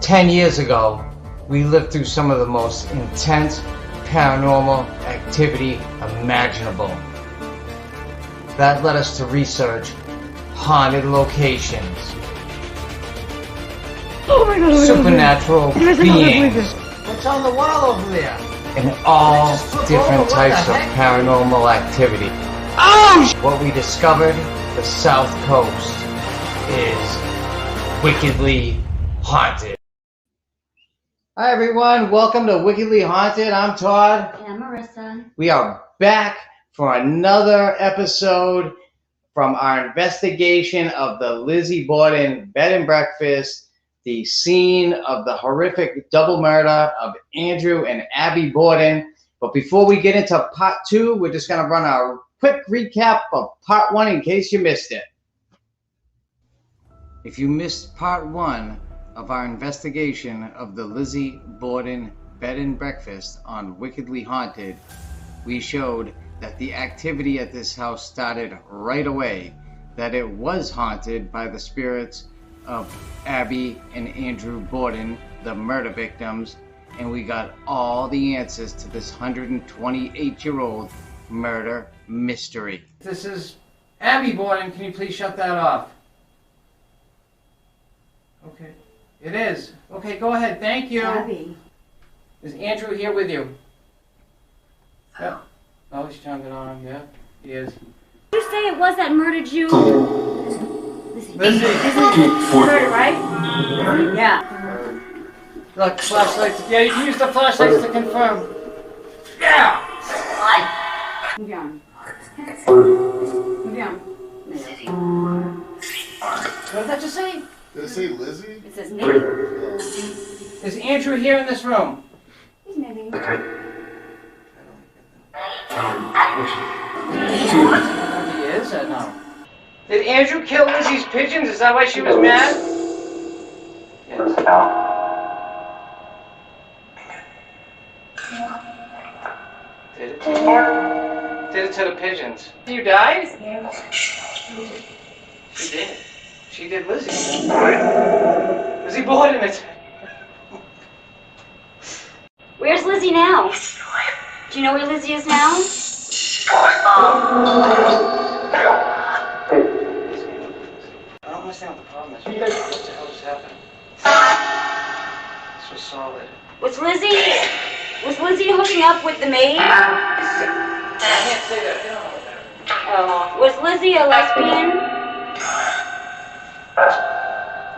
10 years ago, we lived through some of the most intense paranormal activity imaginable. That led us to research haunted locations, supernatural beings. What's on the wall over there? And all different types of paranormal activity. Oh! What we discovered, the South Coast is wickedly haunted. Hi everyone, welcome to Wickedly Haunted. I'm Todd. And I'm Marissa. We are back for another episode from our investigation of the Lizzie Borden bed and breakfast, the scene of the horrific double murder of Andrew and Abby Borden. But before we get into part two, we're just going to run a quick recap of part one in case you missed it. If you missed part one of our investigation of the Lizzie Borden bed and breakfast on Wickedly Haunted, we showed that the activity at this house started right away, that it was haunted by the spirits of Abby and Andrew Borden, the murder victims, and we got all the answers to this 128-year-old murder mystery. This is Abby Borden. Can you please shut that off? Okay. It is. Okay, go ahead. Thank you. Abby. Is Andrew here with you? Yep. Oh, he's turned it on. Yeah, he is. Did you say it was that murdered you? Lizzie. Murder, right? Yeah. Look, flashlights. Yeah, you can use the flashlights to confirm. Yeah! Move on. Move on. What did that just say? Did it say Lizzie? It says me. Is Andrew here in this room? He's moving. He is or no? Did Andrew kill Lizzie's pigeons? Is that why she was mad? Yes. Did it? Did it to the pigeons. You died? She did. She did Lizzie. Lizzie Borden it. Where's Lizzie now? Do you know where Lizzie is now? I don't understand what the problem is. What the hell just happened? This was solid. Was Lizzie hooking up with the maid? I can't say that. You don't know what that is. Was Lizzie a lesbian?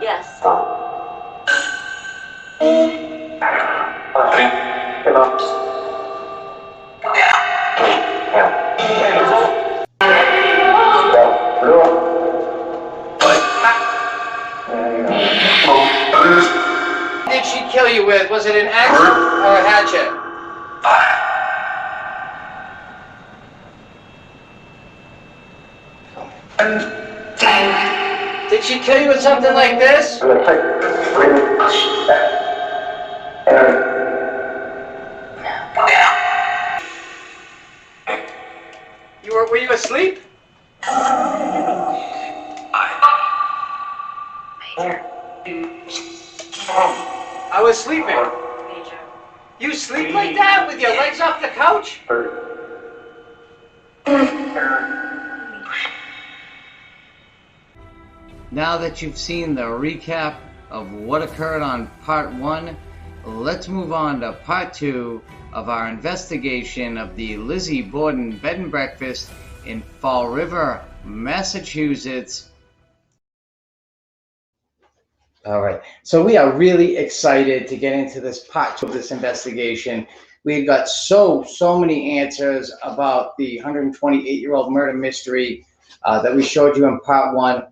Yes. What did she kill you with? Was it an axe or a hatchet? Did she kill you with something like this? Were you asleep? I was sleeping. You sleep like that with your legs off the couch? Now that you've seen the recap of what occurred on part one, let's move on to part two of our investigation of the Lizzie Borden bed and breakfast in Fall River, Massachusetts. All right, so we are really excited to get into this part two of this investigation. We've got so many answers about the 128-year-old murder mystery that we showed you in part one.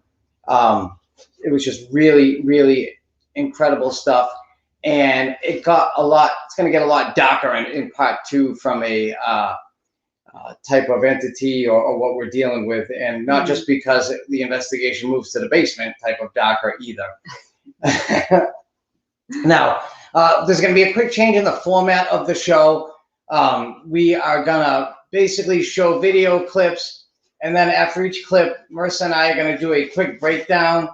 It was just really incredible stuff. And it got a lot, it's going to get a lot darker in part two from a type of entity or what we're dealing with. And not just because the investigation moves to the basement type of darker either. Now, there's going to be a quick change in the format of the show. We are going to basically show video clips. And then after each clip, Marissa and I are going to do a quick breakdown.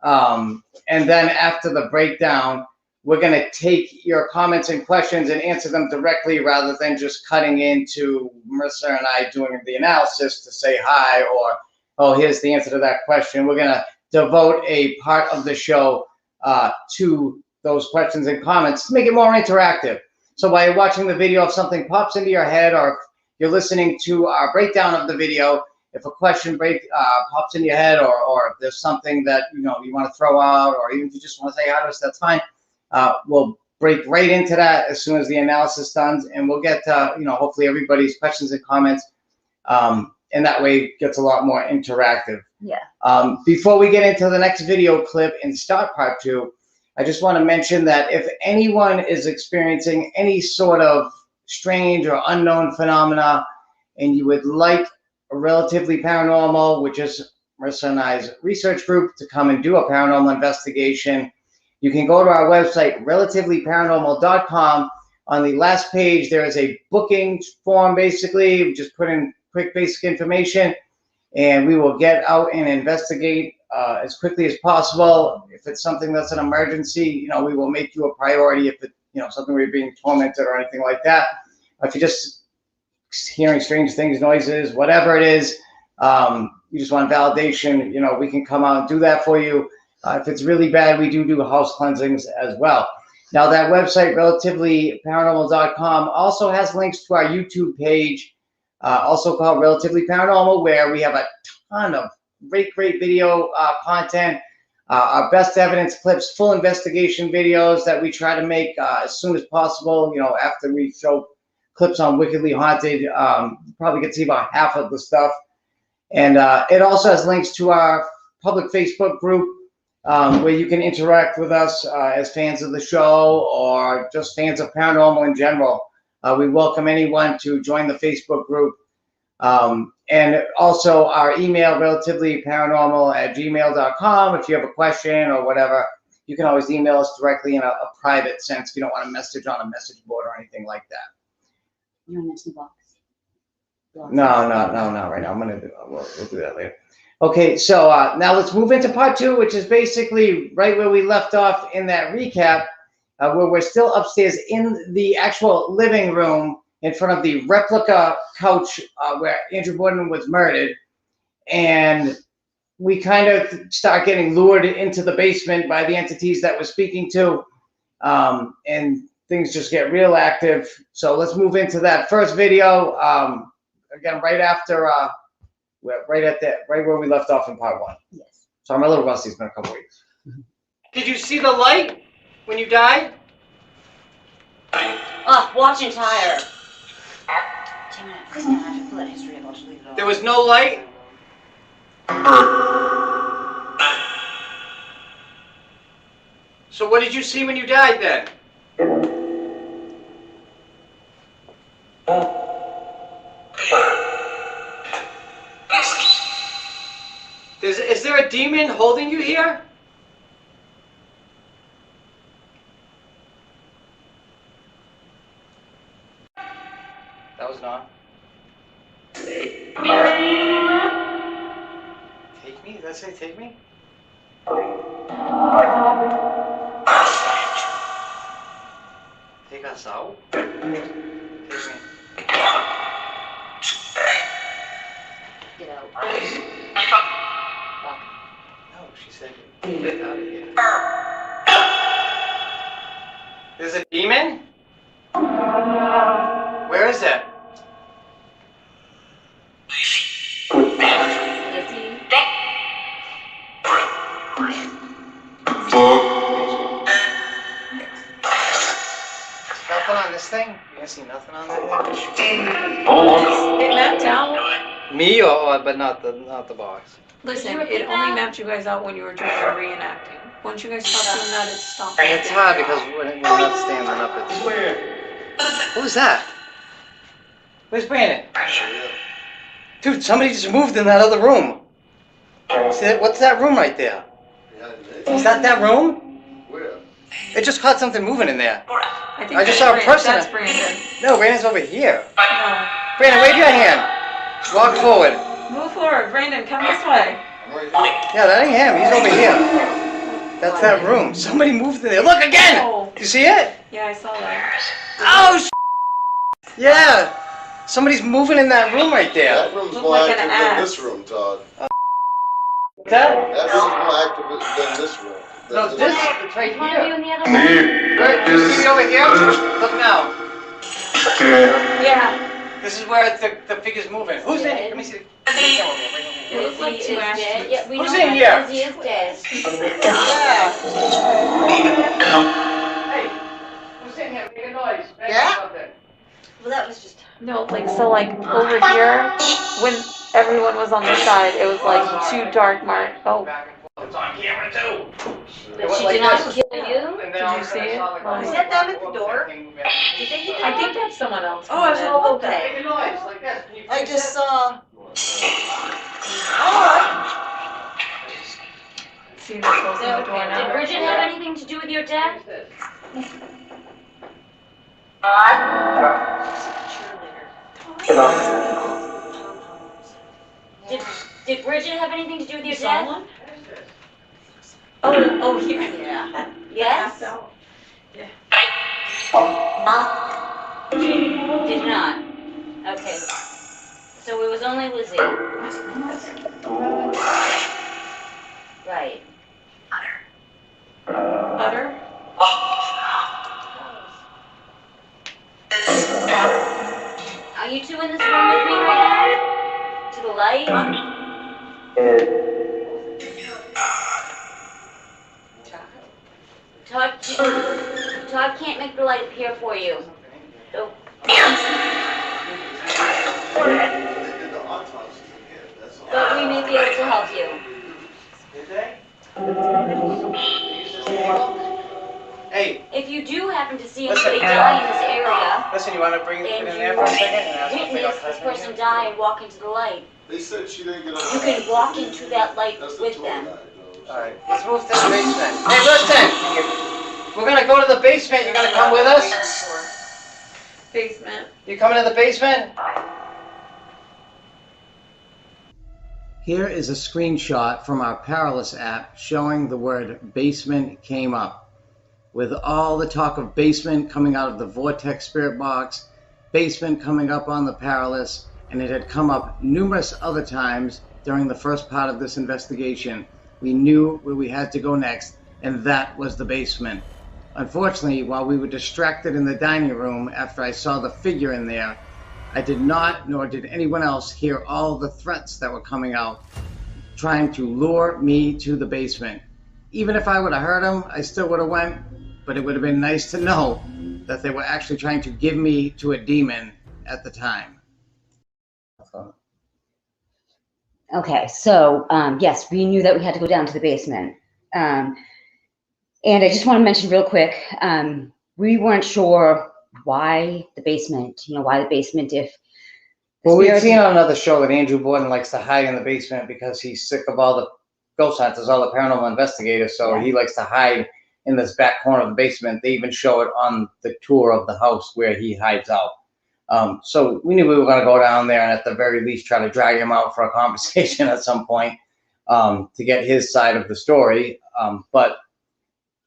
And then after the breakdown, we're going to take your comments and questions and answer them directly rather than just cutting into Marissa and I doing the analysis to say hi or, oh, here's the answer to that question. We're going to devote a part of the show to those questions and comments to make it more interactive. So while you're watching the video, if something pops into your head or if you're listening to our breakdown of the video, if a question pops in your head or if there's something that you want to throw out, or even if you just want to say hi to us, that's fine. We'll break right into that as soon as the analysis done, and we'll get hopefully everybody's questions and comments, and that way it gets a lot more interactive. Yeah. Before we get into the next video clip and start part 2, I just want to mention that if anyone is experiencing any sort of strange or unknown phenomena and you would like a Relatively Paranormal, which is Marissa and I's research group, to come and do a paranormal investigation, you can go to our website, relativelyparanormal.com. On the last page, there is a booking form, basically. Just put in quick basic information, and we will get out and investigate as quickly as possible. If it's something that's an emergency, we will make you a priority. If it's something where you're being tormented or anything like that. If you're just hearing strange things, noises, whatever it is, you just want validation, we can come out and do that for you. If it's really bad, we do house cleansings as well. Now, that website, relativelyparanormal.com, also has links to our YouTube page, also called Relatively Paranormal, where we have a ton of great video content, our best evidence clips, full investigation videos that we try to make as soon as possible. After we show clips on Wickedly Haunted, you probably get to see about half of the stuff. And it also has links to our public Facebook group, where you can interact with us as fans of the show or just fans of paranormal in general. We welcome anyone to join the Facebook group. And also our email, relativelyparanormal@gmail.com. If you have a question or whatever, you can always email us directly in a private sense if you don't want a message on a message board or anything like that. You want to box? No, not right now. We'll do that later. Okay, so now let's move into part 2, which is basically right where we left off in that recap, where we're still upstairs in the actual living room in front of the replica couch where Andrew Borden was murdered. And we kind of start getting lured into the basement by the entities that we're speaking to, and things just get real active. So let's move into that first video, again, right after... right where we left off in part 1. Yes. So I'm a little rusty. It's been a couple weeks. Did you see the light when you died? Watching tire. 2 minutes. I have to pull that history up. I'll just leave it all. There was no light? So what did you see when you died then? Is there a demon holding you here? That was not. Take me? Did that say take me? Take us out? Take me. Get out. No, she said get out of here. There's a demon? Where is it? Lizzie. Nothing on this thing? You gonna see nothing on that thing? It mapped out. Me or but not the box. Listen, it only mapped you guys out when you were doing your reenacting. Once you guys stopped doing that, it stopped. It's hard because when we're not standing up, it's weird. What was that? Where's Brandon? Dude, somebody just moved in that other room. What's that room right there? Is that room? Where? It just caught something moving in there. I think I just saw a person. That's Brandon. No, Brandon's over here. No. Brandon, wave your hand. Walk forward. Move forward. Brandon, come this way. Yeah, that ain't him. He's over here. That's that room. Somebody moved in there. Look again! Oh, You see it? yeah, I saw that. Oh, yeah. Somebody's moving in that room right there. That room's Look more like an active than ass. this room, Todd. That? That room's more active than this room. No, this it's right One of you here. in the other room? Right, you see me over here? Look now. Yeah. This is where the figure's moving. Who's in here? Let me see. It looks like Lizzie two is ashes. dead. Yeah, we Who's know in that. here? Lizzie is dead. Yeah. Hey, who's in here? Make a noise. Yeah? Something. Well, that was just. No, like, so, like, over here, when everyone was on the side, it was like two dark marks. Oh, It's on camera too. But she did not kill you? Did Did you see it? Was that them at the door? Did they hit I think that's someone else. Oh, I was coming in. all okay. Make a noise like this. Can you I fix just it? saw. Alright. See this closing the door Did now. Bridget have anything to do with your death? Did Bridget have anything to do with your death? Someone? Oh, here. Yeah. Yes? Did not. Okay. So it was only Lizzie. Right. Butter? Are you two in this room with me right now? To the light? Todd can't make the light appear for you. So, but we may be able to help you. Did they? Hey, If you do happen to see Listen, anybody die in this area, listen, you want to bring it in and there for a second? And you ask them if they witness got this cousin person here? die and walk into the light, They said she didn't get you can walk into that light with them. Alright, let's move to the basement. Hey, listen! We're gonna go to the basement. You gonna come with us? Basement. You coming to the basement? Here is a screenshot from our Perilous app showing the word basement came up. With all the talk of basement coming out of the Vortex Spirit Box, basement coming up on the Perilous, and it had come up numerous other times during the first part of this investigation, we knew where we had to go next, and that was the basement. Unfortunately, while we were distracted in the dining room after I saw the figure in there, I did not, nor did anyone else, hear all the threats that were coming out, trying to lure me to the basement. Even if I would have heard them, I still would have went, but it would have been nice to know that they were actually trying to give me to a demon at the time. Okay, so yes, we knew that we had to go down to the basement. And I just want to mention real quick, we weren't sure why the basement, why the basement if... Well, we've seen on another show that Andrew Borden likes to hide in the basement because he's sick of all the ghost hunters, all the paranormal investigators, so Yeah. he likes to hide in this back corner of the basement. They even show it on the tour of the house where he hides out. So we knew we were going to go down there and at the very least try to drag him out for a conversation at some point to get his side of the story. But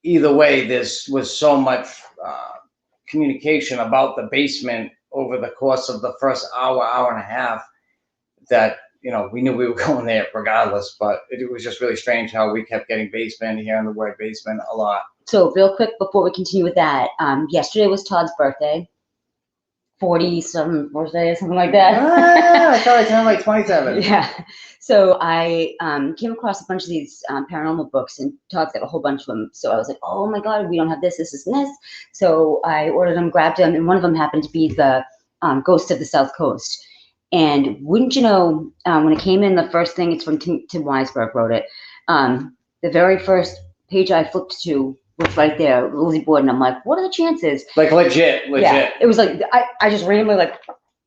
either way, this was so much communication about the basement over the course of the first hour and a half that, we knew we were going there regardless, but it was just really strange how we kept getting basement, hearing the word basement a lot. So real quick, before we continue with that, yesterday was Todd's birthday. 40-some birthday or something like that. I thought I turned like 27. Yeah. So I came across a bunch of these paranormal books, and Todd's got a whole bunch of them. So I was like, oh my God, we don't have this, this, and this. So I ordered them, grabbed them, and one of them happened to be the Ghost of the South Coast. And wouldn't you know, when it came in, the first thing, it's from Tim Weisberg wrote it. The very first page I flipped to was right there, Lizzie Borden. I'm like, what are the chances? Like legit. Yeah, it was like, I just randomly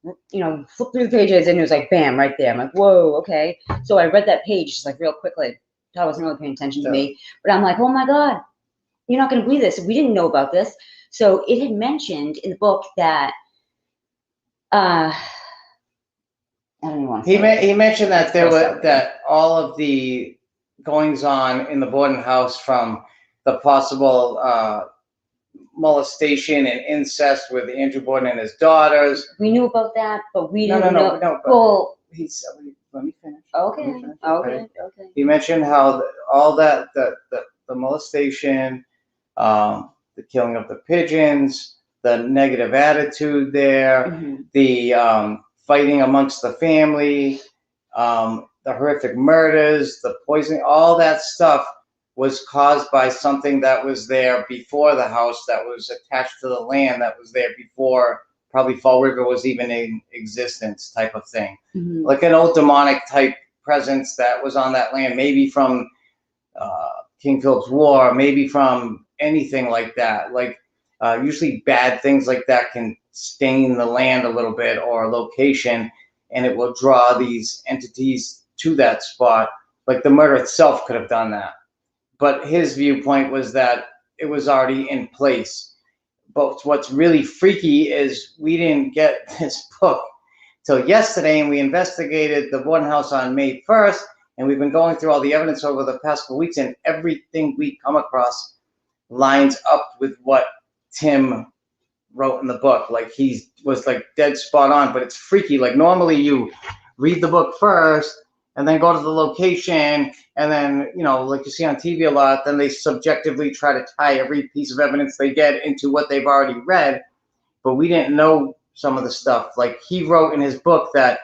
flipped through the pages and it was like, bam, right there. I'm like, whoa, okay. So I read that page just like real quickly. I wasn't really paying attention to me, but I'm like, oh my God, you're not going to believe this. We didn't know about this. So it had mentioned in the book that, I don't even want to say He mentioned that there were that all of the goings on in the Borden house from the possible molestation and incest with Andrew Borden and his daughters. We knew about that, but we No, didn't no, know. no, no. But Well, let me finish. okay, Let me finish, okay. He mentioned how all that the molestation, the killing of the pigeons, the negative attitude there, Mhm. the fighting amongst the family, the horrific murders, the poisoning, all that stuff was caused by something that was there before the house, that was attached to the land that was there before probably Fall River was even in existence, type of thing. Mhm. Like an old demonic type presence that was on that land, maybe from King Philip's War, maybe from anything like that. Like usually bad things like that can stain the land a little bit or a location, and it will draw these entities to that spot. Like the murder itself could have done that. But his viewpoint was that it was already in place. But what's really freaky is we didn't get this book till yesterday, and we investigated the Borden house on May 1st, and we've been going through all the evidence over the past couple weeks, and everything we come across lines up with what Tim wrote in the book. Like he was like dead spot on, but it's freaky. Like normally you read the book first and then go to the location, and then, you know, like you see on TV a lot, then they subjectively try to tie every piece of evidence they get into what they've already read. But we didn't know some of the stuff. Like he wrote in his book that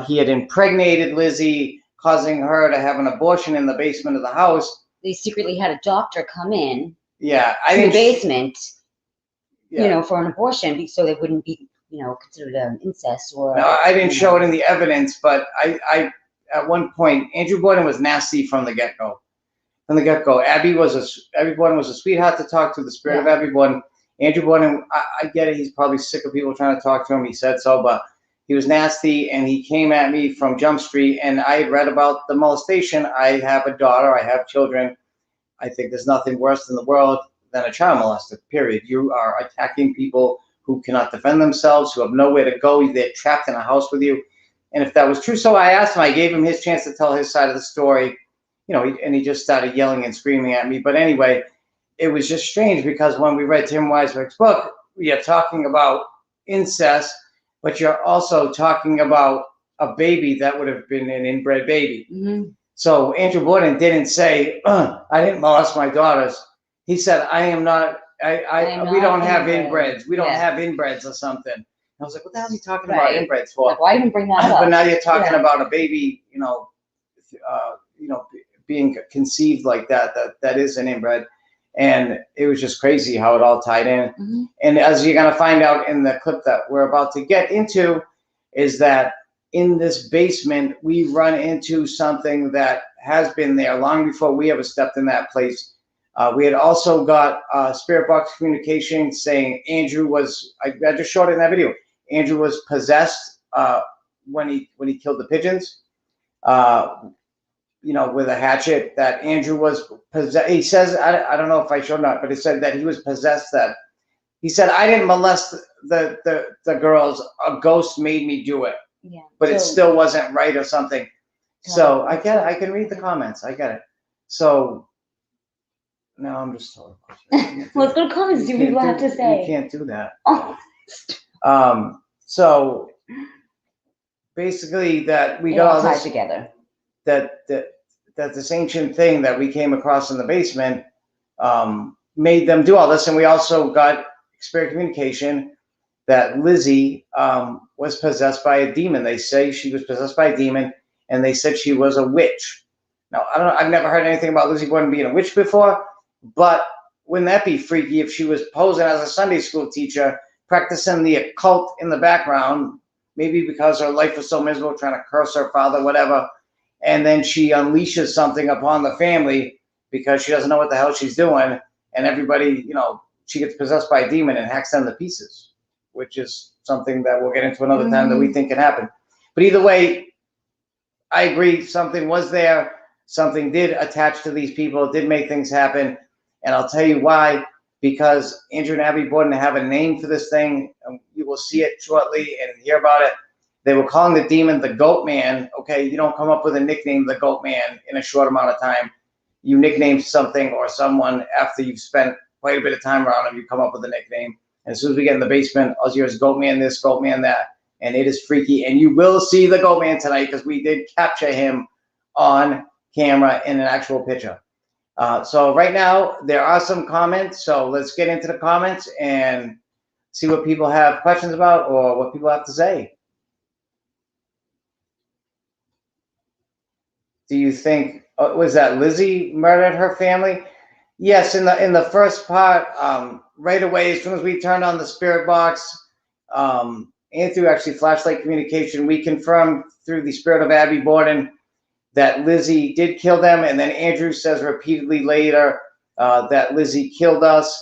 he had impregnated Lizzie, causing her to have an abortion in the basement of the house. They secretly had a doctor come in Yeah, to the basement, Yeah. you know, for an abortion, so they wouldn't be, you know, considered incest or. No, I didn't show it in the evidence, but I at one point, Andrew Borden was nasty from the get-go. From the get-go, Abby Borden was a sweetheart to talk to. The spirit of Abby Borden. Andrew Borden, I get it. He's probably sick of people trying to talk to him. He said so, but he was nasty, and he came at me from Jump Street, and I had read about the molestation. I have a daughter. I have children. I think there's nothing worse in the world than a child molester, period. You are attacking people who cannot defend themselves, who have nowhere to go. They're trapped in a house with you. And if that was true, so I asked him, I gave him his chance to tell his side of the story, you know, and he just started yelling and screaming at me. But anyway, it was just strange because when we read Tim Weisberg's book, we are talking about incest, but you're also talking about a baby that would have been an inbred baby. Mm-hmm. So Andrew Borden didn't say, I didn't molest my daughters. He said, I am not, we don't have inbreds. We don't have inbreds or something. I was like, what the hell is he talking about inbreds for? Like, why even bring that up? But now you're talking about a baby, you know, being conceived like that is an inbred. And it was just crazy how it all tied in. Mm-hmm. And as you're going to find out in the clip that we're about to get into, is that in this basement, we run into something that has been there long before we ever stepped in that place. We had also got spirit box communication saying Andrew was, I just showed it in that video, Andrew was possessed when he killed the pigeons, you know, with a hatchet, that Andrew was possessed. He says, I don't know if I showed or not, but it said that he was possessed, that he said, I didn't molest the girls, a ghost made me do it. Yeah. But it still wasn't right or something. So I get it. I can read the comments. I get it. So now I'm just told. Let's go to comments. See what people have to say. You can't do that. Oh. So basically, that we got all tied this together. That this ancient thing that we came across in the basement made them do all this, and we also got spirit communication that Lizzie was possessed by a demon. They say she was possessed by a demon, and they said she was a witch. Now, I don't know. I've never heard anything about Lizzie Borden being a witch before, but wouldn't that be freaky if she was posing as a Sunday school teacher, practicing the occult in the background, maybe because her life was so miserable, trying to curse her father, whatever, and then she unleashes something upon the family because she doesn't know what the hell she's doing, and everybody, you know, she gets possessed by a demon and hacks them to pieces, which is something that we'll get into another time that we think can happen. But either way, I agree, something was there, something did attach to these people, did make things happen, and I'll tell you why, because Andrew and Abby Borden have a name for this thing, and you will see it shortly and hear about it. They were calling the demon the Goat Man. Okay, you don't come up with a nickname, the Goat Man, in a short amount of time. you nickname something or someone after you've spent quite a bit of time around them, you come up with a nickname. And as soon as we get in the basement, all you hear is Goat Man this, Goat Man that. And it is freaky. And you will see the Goat Man tonight because we did capture him on camera in an actual picture. So right now, there are some comments. So let's get into the comments and see what people have questions about or what people have to say. Do you think, was that Lizzie murdered her family? Yes, in the first part, right away, as soon as we turned on the spirit box, and through actually flashlight communication, we confirmed through the spirit of Abby Borden that Lizzie did kill them. And then Andrew says repeatedly later that Lizzie killed us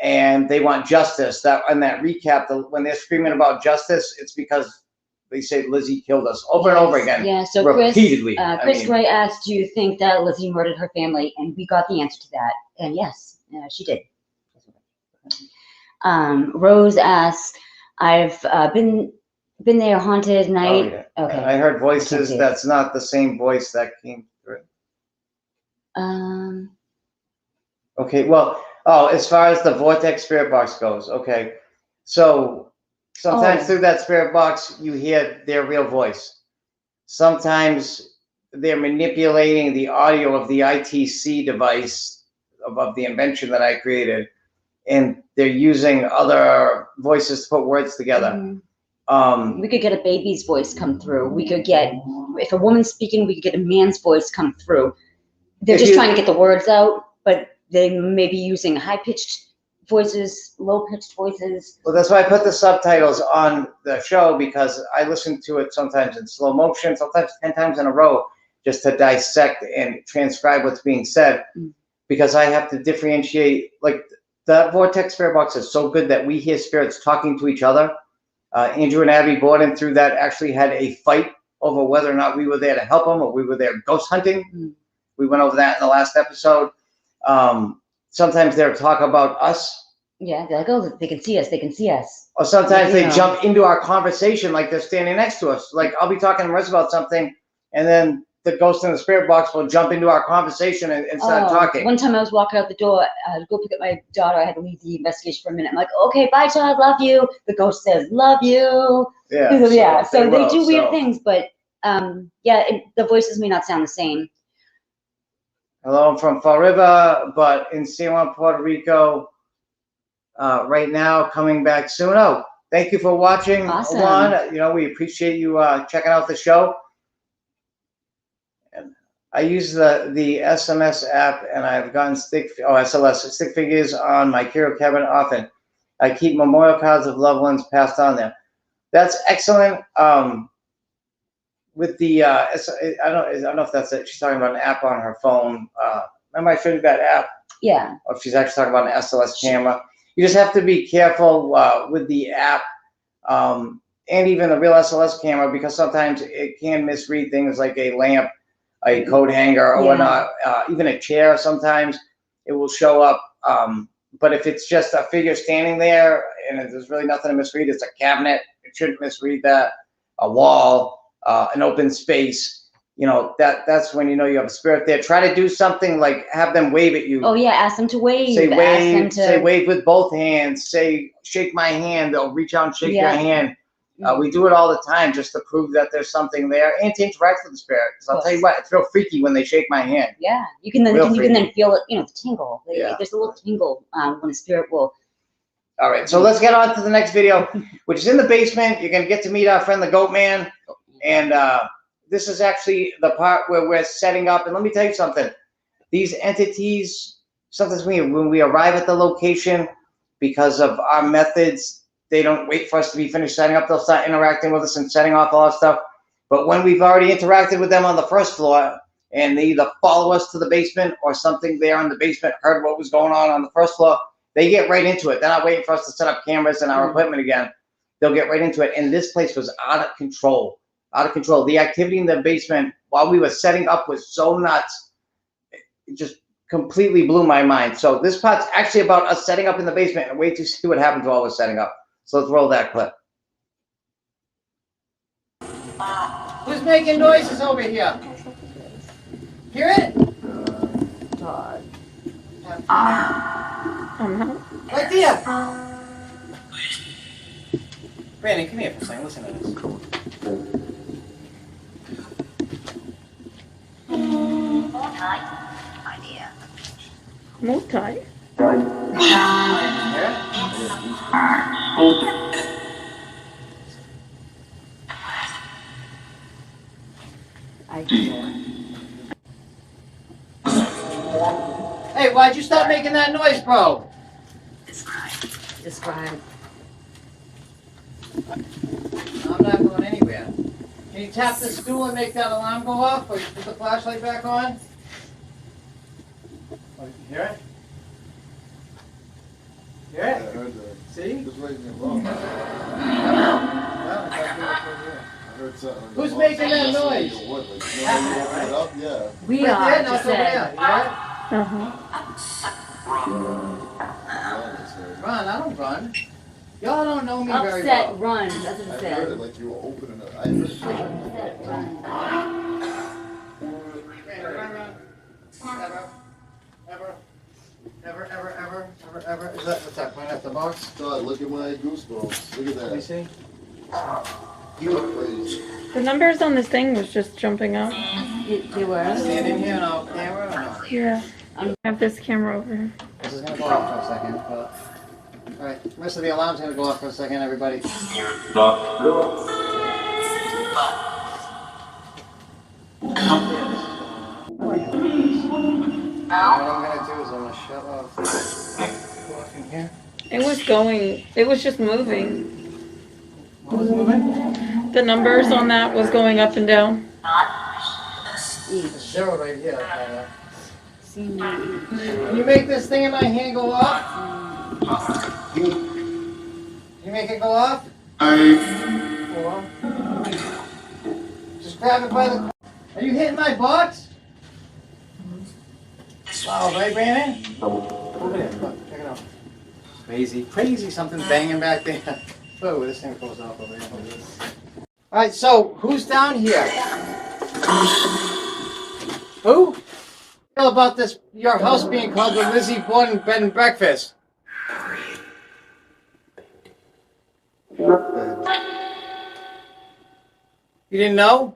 and they want justice. That in that recap, when they're screaming about justice, it's because they say Lizzie killed us over and over again. Yeah, so repeatedly. Chris Ray asked, do you think that Lizzie murdered her family? And we got the answer to that. And yes, she did. Rose asked, I've been there, haunted night. Oh, yeah. Okay. I heard voices. That's not the same voice that came through. Okay, well, as far as the vortex spirit box goes, okay. So sometimes through that spirit box, you hear their real voice. Sometimes they're manipulating the audio of the ITC device of the invention that I created, and they're using other voices to put words together. We could get a baby's voice come through. We could get, if a woman's speaking, we could get a man's voice come through. They're just trying to get the words out, but they may be using high-pitched voices, low-pitched voices. Well, that's why I put the subtitles on the show, because I listen to it sometimes in slow motion, sometimes 10 times in a row, just to dissect and transcribe what's being said, because I have to differentiate. Like, the Vortex Spirit Box is so good that we hear spirits talking to each other. Andrew and Abby Borden, through that, actually had a fight over whether or not we were there to help them or we were there ghost hunting. We went over that in the last episode. Sometimes they'll talk about us. Yeah, they're like, oh, they can see us, they can see us. Or sometimes they jump into our conversation like they're standing next to us. Like, I'll be talking to Marissa about something, and then the ghost in the spirit box will jump into our conversation and start talking. One time I was walking out the door to go pick up my daughter. I had to leave the investigation for a minute. I'm like, okay, bye, Todd, love you. The ghost says, love you. Yeah. So they do weird things, but the voices may not sound the same. Hello, I'm from Fall River, but in San Juan, Puerto Rico right now, coming back soon. Oh, thank you for watching, Awesome. Juan. We appreciate you checking out the show. I use the SMS app, and I've gotten SLS stick figures on my curio cabinet often. I keep memorial cards of loved ones passed on there. That's excellent. With the I don't know if that's it. She's talking about an app on her phone. Remember I showed you that app? Yeah. Or she's actually talking about an SLS camera. You just have to be careful with the app and even the real SLS camera, because sometimes it can misread things like a lamp, a coat hanger, or whatnot. Even a chair, sometimes it will show up. But if it's just a figure standing there and there's really nothing to misread, it's a cabinet, it shouldn't misread that. A wall, an open space, that's when you have a spirit there. Try to do something like have them wave at you. Oh yeah, ask them to wave. Say wave. Say wave with both hands. Say shake my hand. They'll reach out and shake your hand. We do it all the time just to prove that there's something there and to interact with the spirit. Because I'll tell you what, it's real freaky when they shake my hand. Yeah, you can then feel it. The tingle. There's a little tingle when a spirit will. All right, so let's get on to the next video, which is in the basement. You're gonna get to meet our friend the Goat Man, and this is actually the part where we're setting up. And let me tell you something: these entities, sometimes when we arrive at the location, because of our methods, they don't wait for us to be finished setting up. They'll start interacting with us and setting off all our stuff. But when we've already interacted with them on the first floor, and they either follow us to the basement or something there in the basement heard what was going on the first floor, they get right into it. They're not waiting for us to set up cameras and our equipment again. They'll get right into it. And this place was out of control. Out of control. The activity in the basement while we were setting up was so nuts. It just completely blew my mind. So this part's actually about us setting up in the basement, and wait to see what happens while we're setting up. So let's roll that clip. Who's making noises over here? Hear it? Todd. Right there. Brandon, come here for a second. Listen to this. Multi. Hey, why'd you stop making that noise, bro? Describe. I'm not going anywhere. Can you tap the stool and make that alarm go off, or you put the flashlight back on? Oh, you hear it? Hear Yeah, I it? heard that. See? Just raising it wrong. Well, it's like doing it for you. I heard something. Who's making that That's noise? your wood, like, you know, when you open it up, yeah. We Right are, there, no, she it's over said. there. You hear it? Uh-huh. Run, I don't run. Y'all don't know me very Upset well. runs, that's what I it heard it said. like you were opening it. I heard it. Upset runs. Ever. Is that, what's that, point at the box? Todd, look at my goosebumps. Look at Let me that. see. You look crazy. The numbers on this thing was just jumping up. They were. Stand in here and I'll camera or no? Yeah. I have this camera over here. This is gonna go off for a second, but... Alright, the rest of the alarm's gonna go off for a second, everybody. What I'm gonna do is I'm gonna shut off. Go off in here. It was going, it was just moving. What was moving? The numbers on that was going up and down. It's zero right here. Can you make this thing in my hand go off? Can you make it go off? Four. Just grab it by the... Are you hitting my box? Wow, right, Brandon? Over there, look, check it out. Crazy, something's banging back there. Whoa, this thing goes off over here. Alright, so, who's down here? Who? Tell about this, your house being called the Lizzie Borden Bed and Breakfast. You didn't know?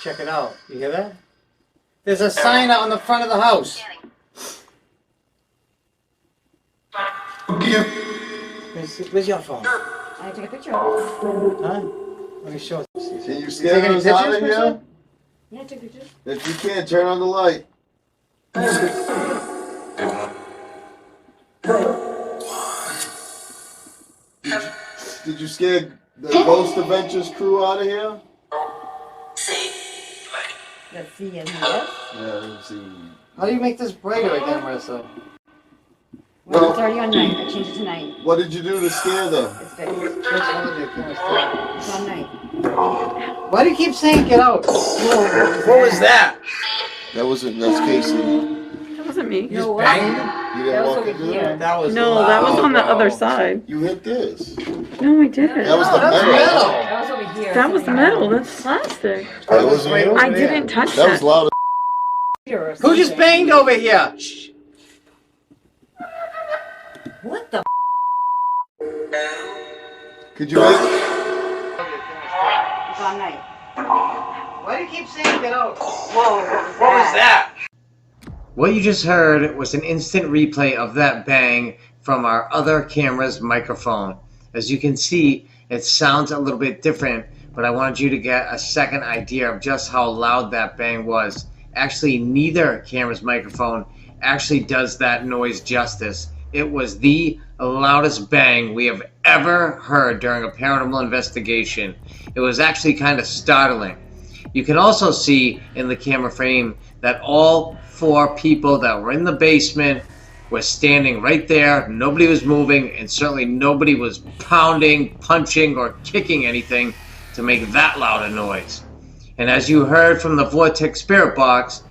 Check it out. You hear that? There's a sign out on the front of the house. Where's your phone? I took a picture of it. Huh? Let me show it. Can you Take scare any us out of pictures, here? Yeah, I took pictures. If you can't, turn on the light. Did you scare the Ghost Adventures crew out of here? Let's see in here. Yeah, let's see. How do you make this brighter again, Marissa? Well, it's already on night. I changed it to night. What did you do to scare them? It's fixed. Which one did you camera It's on night. Why do you keep saying get out? What was that? That's Casey. That wasn't me. You just banged? You That didn't was walk over into here. it? That was No, that was loud, on the bro. other side. You hit this. No, I didn't. That was the that's metal. metal. That was over here. That was metal. That's plastic. That wasn't you? I didn't touch That was that. loud. Who just banged over here? Shh. What the? Could you make? It's on night. Why do you keep saying get out? Whoa, What was that? What you just heard was an instant replay of that bang from our other camera's microphone. As you can see, it sounds a little bit different, but I wanted you to get a second idea of just how loud that bang was. Actually, neither camera's microphone actually does that noise justice. It was the loudest bang we have ever heard during a paranormal investigation. It was actually kind of startling. You can also see in the camera frame that all 4 people that were in the basement were standing right there. Nobody was moving, and certainly nobody was pounding, punching, or kicking anything to make that loud a noise. And as you heard from the Vortex Spirit Box,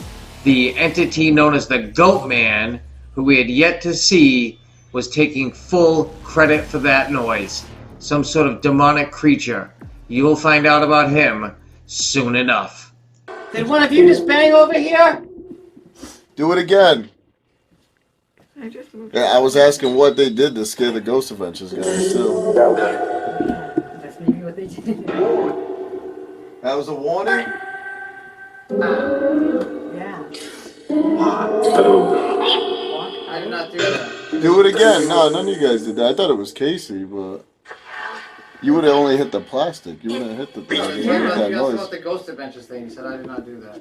the entity known as the Goat Man, who we had yet to see, was taking full credit for that noise. Some sort of demonic creature. You will find out about him soon enough. Did one of you just bang over here? Do it again. I just moved. Yeah, I was asking what they did to scare the Ghost Adventures guys too. That's maybe what they did. That was a warning? Yeah. I did not do that. Do it again. No, none of you guys did that. I thought it was Casey, but you would have only hit the plastic. You wouldn't have hit the thing. You Yeah, heard that you also noise. about the Ghost Adventures thing. He said I did not do that.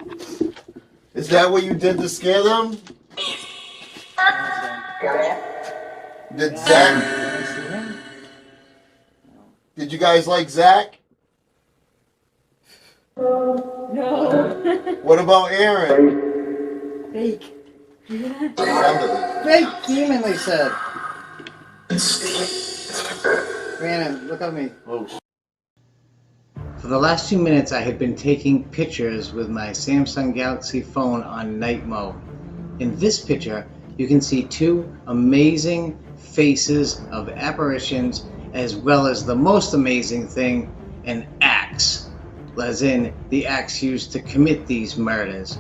Is that what you did to scare them? Did Zach? Did you guys like Zach? No. What about Aaron? Fake. Fake demon, they said. Brandon, look at me. Oh, For the last 2 minutes, I had been taking pictures with my Samsung Galaxy phone on night mode. In this picture, you can see two amazing faces of apparitions, as well as the most amazing thing, an axe, as in the axe used to commit these murders.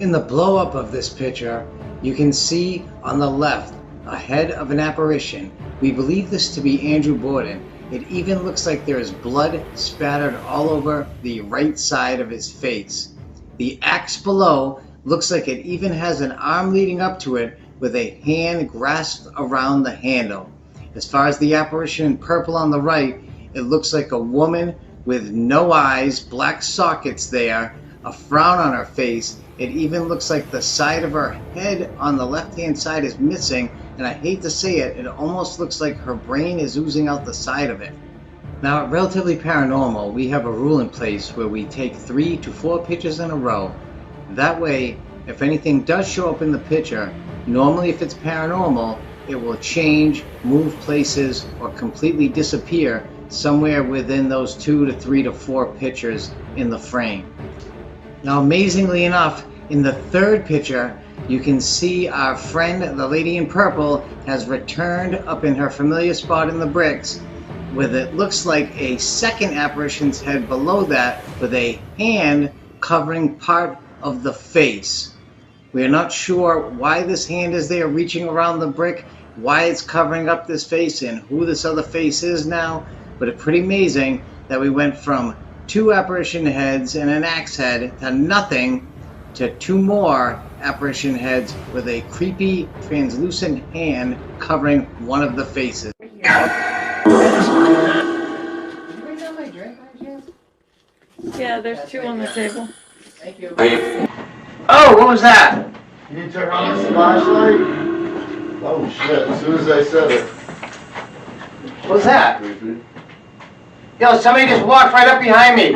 In the blow-up of this picture, you can see on the left a head of an apparition. We believe this to be Andrew Borden. It even looks like there is blood spattered all over the right side of his face. The axe below looks like it even has an arm leading up to it with a hand grasped around the handle. As far as the apparition in purple on the right, it looks like a woman with no eyes, black sockets there, a frown on her face. It even looks like the side of her head on the left-hand side is missing, and I hate to say it, it almost looks like her brain is oozing out the side of it. Now, at Relatively Paranormal, we have a rule in place where we take 3 to 4 pictures in a row. That way, if anything does show up in the picture, normally if it's paranormal, it will change, move places, or completely disappear somewhere within those 2 to 3 to 4 pictures in the frame. Now, amazingly enough, in the third picture, you can see our friend, the lady in purple, has returned up in her familiar spot in the bricks, with it looks like a second apparition's head below that, with a hand covering part of the face. We are not sure why this hand is there reaching around the brick, why it's covering up this face, and who this other face is now, but it's pretty amazing that we went from 2 apparition heads and an axe head to nothing to 2 more apparition heads with a creepy translucent hand covering one of the faces. Did you bring down my drink by chance? Yeah, there's 2 on the table. Thank you. Oh, what was that? you didn't turn on the flashlight? Oh shit! As soon as I said it. What was that? Creepy. Yo, somebody just walked right up behind me.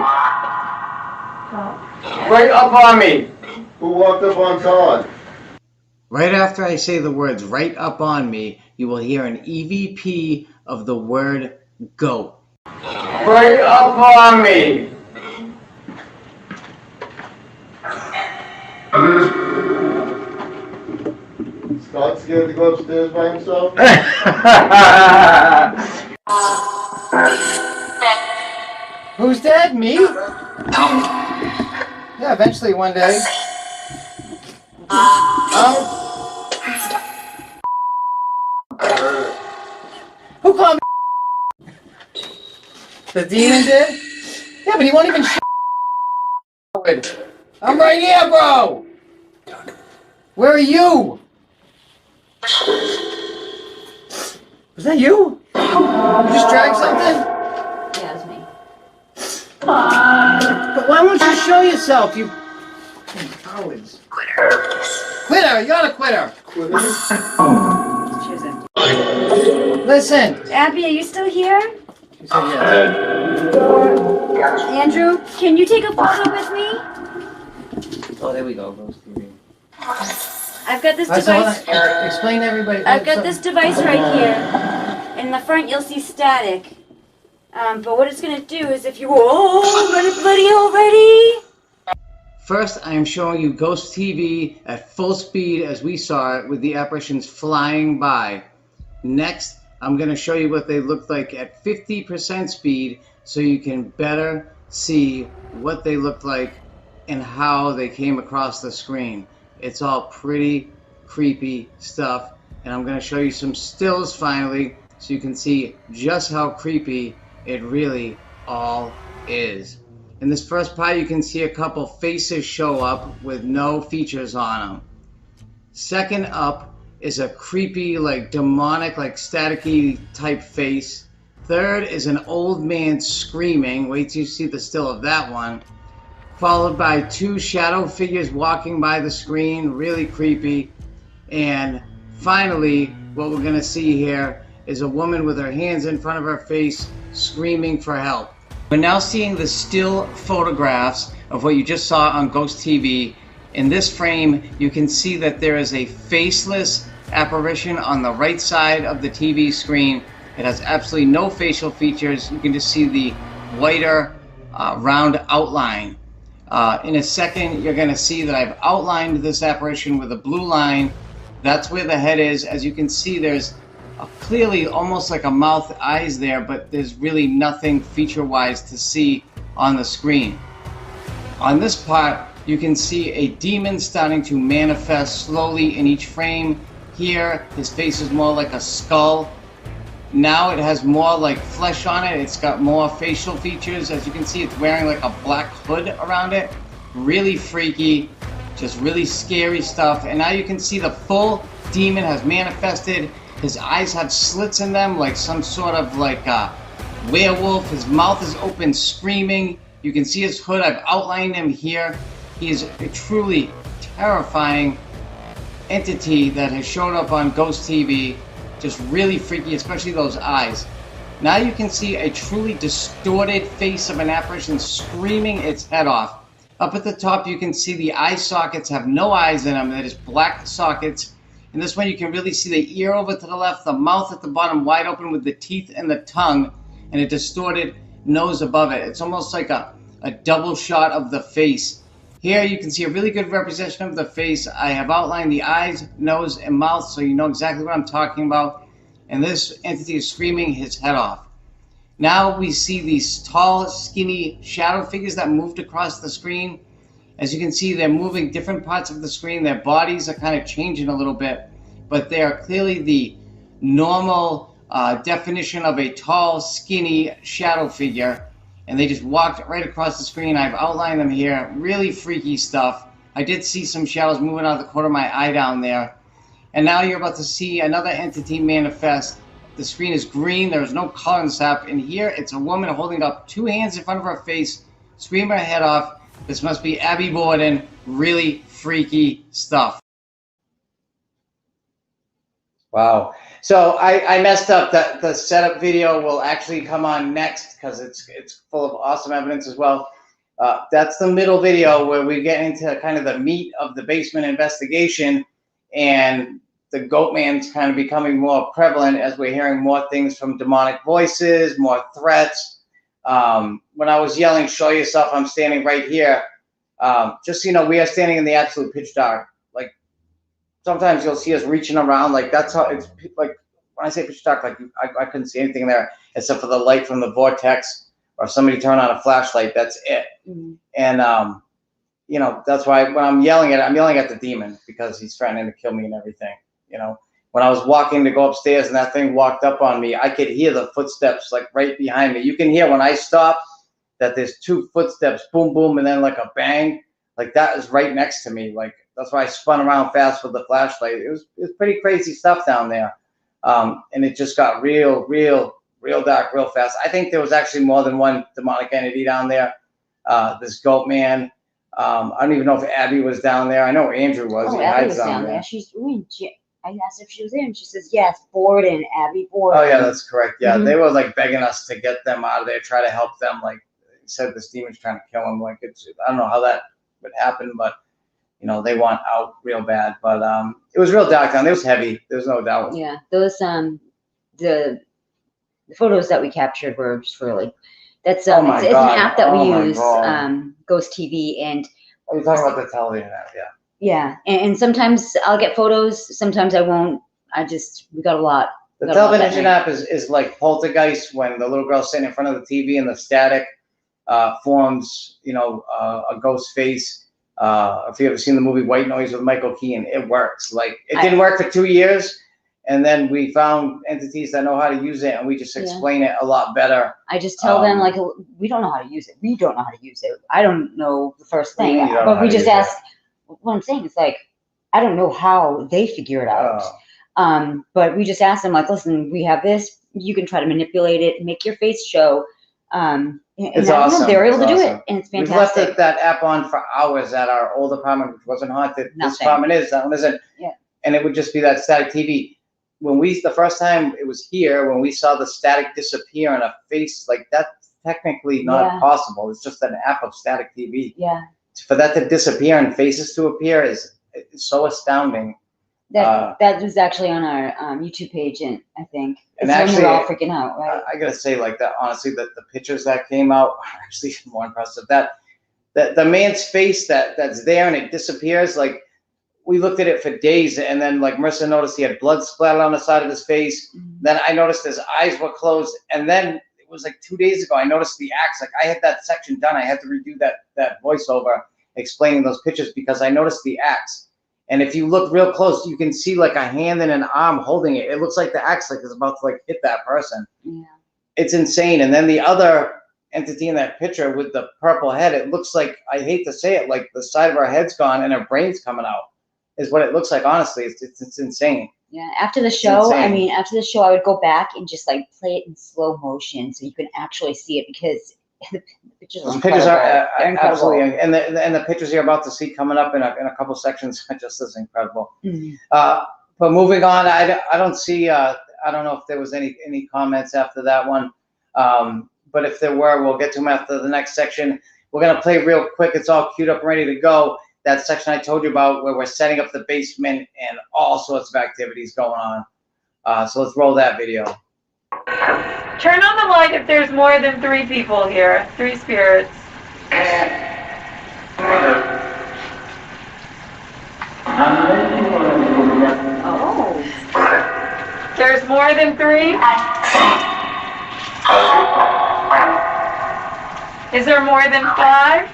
Right up on me. Who walked up on Todd? Right after I say the words right up on me, you will hear an EVP of the word goat. Right up on me. Scott scared to go upstairs by himself? Who's dead? Me? Yeah, eventually one day. Who called me? The demon did? Yeah, but he won't even I'm right here, bro! Where are you? Was that you? You just dragged something? Yeah, it was me. But why won't you show yourself, you cowards? Quitter, you're a quitter. Choose it. Listen. Abby, are you still here? She said yes. Andrew, can you take a photo with me? Oh, there we go, Ghost TV. I've got this All right, so device. explain to everybody. I've got this device right here. In the front, you'll see static. But what it's gonna do is if you bloody already. First, I am showing you Ghost TV at full speed as we saw it with the apparitions flying by. Next, I'm going to show you what they look like at 50% speed so you can better see what they look like and how they came across the screen. It's all pretty creepy stuff, and I'm going to show you some stills finally so you can see just how creepy it really all is. In this first part, you can see a couple faces show up with no features on them. Second up is a creepy, like demonic, like staticky type face. Third is an old man screaming. Wait till you see the still of that one. Followed by two shadow figures walking by the screen, really creepy. And finally, what we're gonna see here is a woman with her hands in front of her face screaming for help. We're now seeing the still photographs of what you just saw on Ghost TV. In this frame, you can see that there is a faceless apparition on the right side of the TV screen. It has absolutely no facial features. You can just see the whiter round outline. In a second, you're going to see that I've outlined this apparition with a blue line. That's where the head is. As you can see, there's clearly almost like a mouth, eyes there, but there's really nothing feature-wise to see on the screen. On this part, you can see a demon starting to manifest slowly in each frame. Here, his face is more like a skull. Now it has more like flesh on it. It's got more facial features. As you can see, it's wearing like a black hood around it. Really freaky, just really scary stuff. And now you can see the full demon has manifested. His eyes have slits in them like some sort of like a werewolf. His mouth is open screaming. You can see his hood. I've outlined him here. He is a truly terrifying entity that has showed up on Ghost TV. Just really freaky, especially those eyes. Now you can see a truly distorted face of an apparition screaming its head off. Up at the top, you can see the eye sockets have no eyes in them. They're just black sockets. In this one, you can really see the ear over to the left, the mouth at the bottom wide open with the teeth and the tongue, and a distorted nose above it. It's almost like a double shot of the face. Here you can see a really good representation of the face. I have outlined the eyes, nose, and mouth so you know exactly what I'm talking about. And this entity is screaming his head off. Now we see these tall, skinny shadow figures that moved across the screen. As you can see, they're moving different parts of the screen. Their bodies are kind of changing a little bit, but they are clearly the normal definition of a tall, skinny shadow figure. And they just walked right across the screen. I've outlined them here. Really freaky stuff. I did see some shadows moving out of the corner of my eye down there. And now you're about to see another entity manifest. The screen is green. There is no color in this app. And here it's a woman holding up two hands in front of her face, screaming her head off. This must be Abby Borden. Really freaky stuff. Wow. So I messed up. The setup video will actually come on next because it's full of awesome evidence as well. That's the middle video where we get into kind of the meat of the basement investigation, and the goat man's kind of becoming more prevalent as we're hearing more things from demonic voices, more threats. When I was yelling, "Show yourself," I'm standing right here. Just so you know, we are standing in the absolute pitch dark. Like sometimes you'll see us reaching around. Like that's how it's like when I say pitch dark. Like I couldn't see anything there except for the light from the vortex or somebody turn on a flashlight. That's it. Mm-hmm. And you know, that's why when I'm yelling at the demon because he's threatening to kill me and everything. You know, when I was walking to go upstairs and that thing walked up on me, I could hear the footsteps like right behind me. You can hear when I stop that there's two footsteps, boom, boom, and then like a bang. Like that is right next to me. Like that's why I spun around fast with the flashlight. It was pretty crazy stuff down there. And it just got real dark real fast. I think there was actually more than one demonic entity down there. This goat man. I don't even know if Abby was down there. I know Andrew was. Oh, Abby was down there. I asked if she was there, and she says, yes, Borden, Abby Borden. Oh, yeah, that's correct. Yeah, mm-hmm. They were, like, begging us to get them out of there, try to help them. Like, they said this demon's trying to kill them. Like, I don't know how that would happen, but, you know, they want out real bad. But it was real dark down there. It was heavy. There's no doubt. Yeah, those, the photos that we captured were just really, that's, it's an app that we use, Ghost TV, and. Oh, you're talking about the television app, yeah. Yeah, and sometimes I'll get photos, sometimes I won't. We got a lot. The television app is like Poltergeist when the little girl's sitting in front of the TV and the static. forms, a ghost face. If you ever seen the movie White Noise with Michael Keaton, it works. Like, it didn't work for 2 years, and then we found entities that know how to use it, and we just explain it a lot better. I just tell them, like, we don't know how to use it. We don't know how to use it. I don't know the first thing, but we just ask. What I'm saying is, like, I don't know how they figure it out. But we just ask them, like, listen, we have this. You can try to manipulate it, make your face show. And it's awesome. They're able to do it, and it's fantastic. We've left that app on for hours at our old apartment, which wasn't haunted. Nothing. This apartment is, that one isn't. Yeah. And it would just be that static TV. The first time it was here, when we saw the static disappear on a face, like, that's technically not possible. It's just an app of static TV. Yeah. For that to disappear and faces to appear is so astounding. That was actually on our YouTube page, and I think and actually, we're all freaking out, right? I gotta say, like, that, honestly, that the pictures that came out are actually more impressive. That the man's face that's there and it disappears, like, we looked at it for days, and then, like, Marissa noticed he had blood splattered on the side of his face. Then I noticed his eyes were closed, and then it was like 2 days ago I noticed the axe. Like, I had that section done. I had to redo that voiceover explaining those pictures because I noticed the axe. And if you look real close, you can see, like, a hand and an arm holding it. It looks like the axe, like, is about to, like, hit that person. Yeah. It's insane. And then the other entity in that picture with the purple head, it looks like, I hate to say it, like, the side of her head's gone and her brain's coming out, is what it looks like. Honestly, it's insane. Yeah. After the show, I would go back and just, like, play it in slow motion so you can actually see it, because the pictures are absolutely, and the pictures you're about to see coming up in a couple sections are just as incredible. But moving on, I don't see. I don't know if there was any comments after that one, but if there were, we'll get to them after the next section. We're gonna play real quick. It's all queued up and ready to go. That section I told you about, where we're setting up the basement and all sorts of activities going on. So let's roll that video. Turn on the light if there's more than 3 people here. 3 spirits. Oh. There's more than 3? Is there more than 5?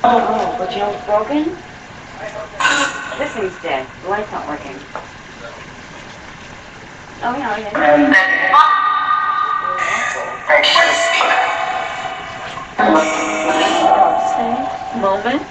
Oh, but you know what's broken? This thing's dead. The light's not working. Oh, no, yeah. Moment.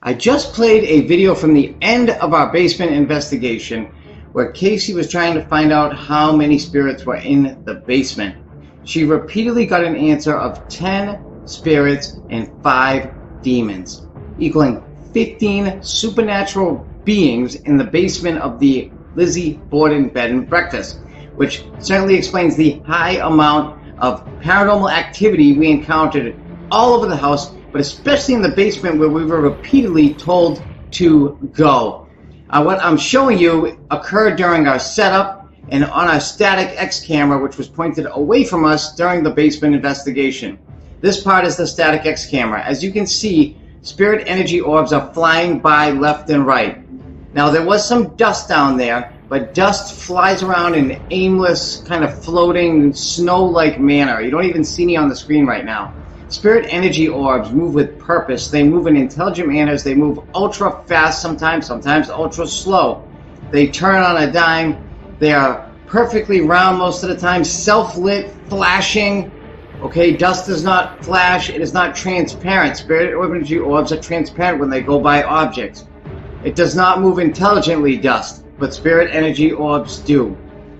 I just played a video from the end of our basement investigation where Casey was trying to find out how many spirits were in the basement. She repeatedly got an answer of 10 spirits and 5 demons, equaling 15 supernatural beings in the basement of the Lizzie Borden bed and breakfast, which certainly explains the high amount of paranormal activity we encountered all over the house, but especially in the basement where we were repeatedly told to go. What I'm showing you occurred during our setup and on our static X camera, which was pointed away from us during the basement investigation. This part is the static X camera. As you can see, spirit energy orbs are flying by left and right. Now, there was some dust down there, but dust flies around in an aimless, kind of floating, snow-like manner. You don't even see me on the screen right now. Spirit energy orbs move with purpose. They move in intelligent manners. They move ultra fast sometimes ultra slow. They turn on a dime. They are perfectly round most of the time, self-lit, flashing. Okay, dust does not flash. It is not transparent. Spirit energy orbs are transparent when they go by objects. It does not move intelligently, dust, but spirit energy orbs do.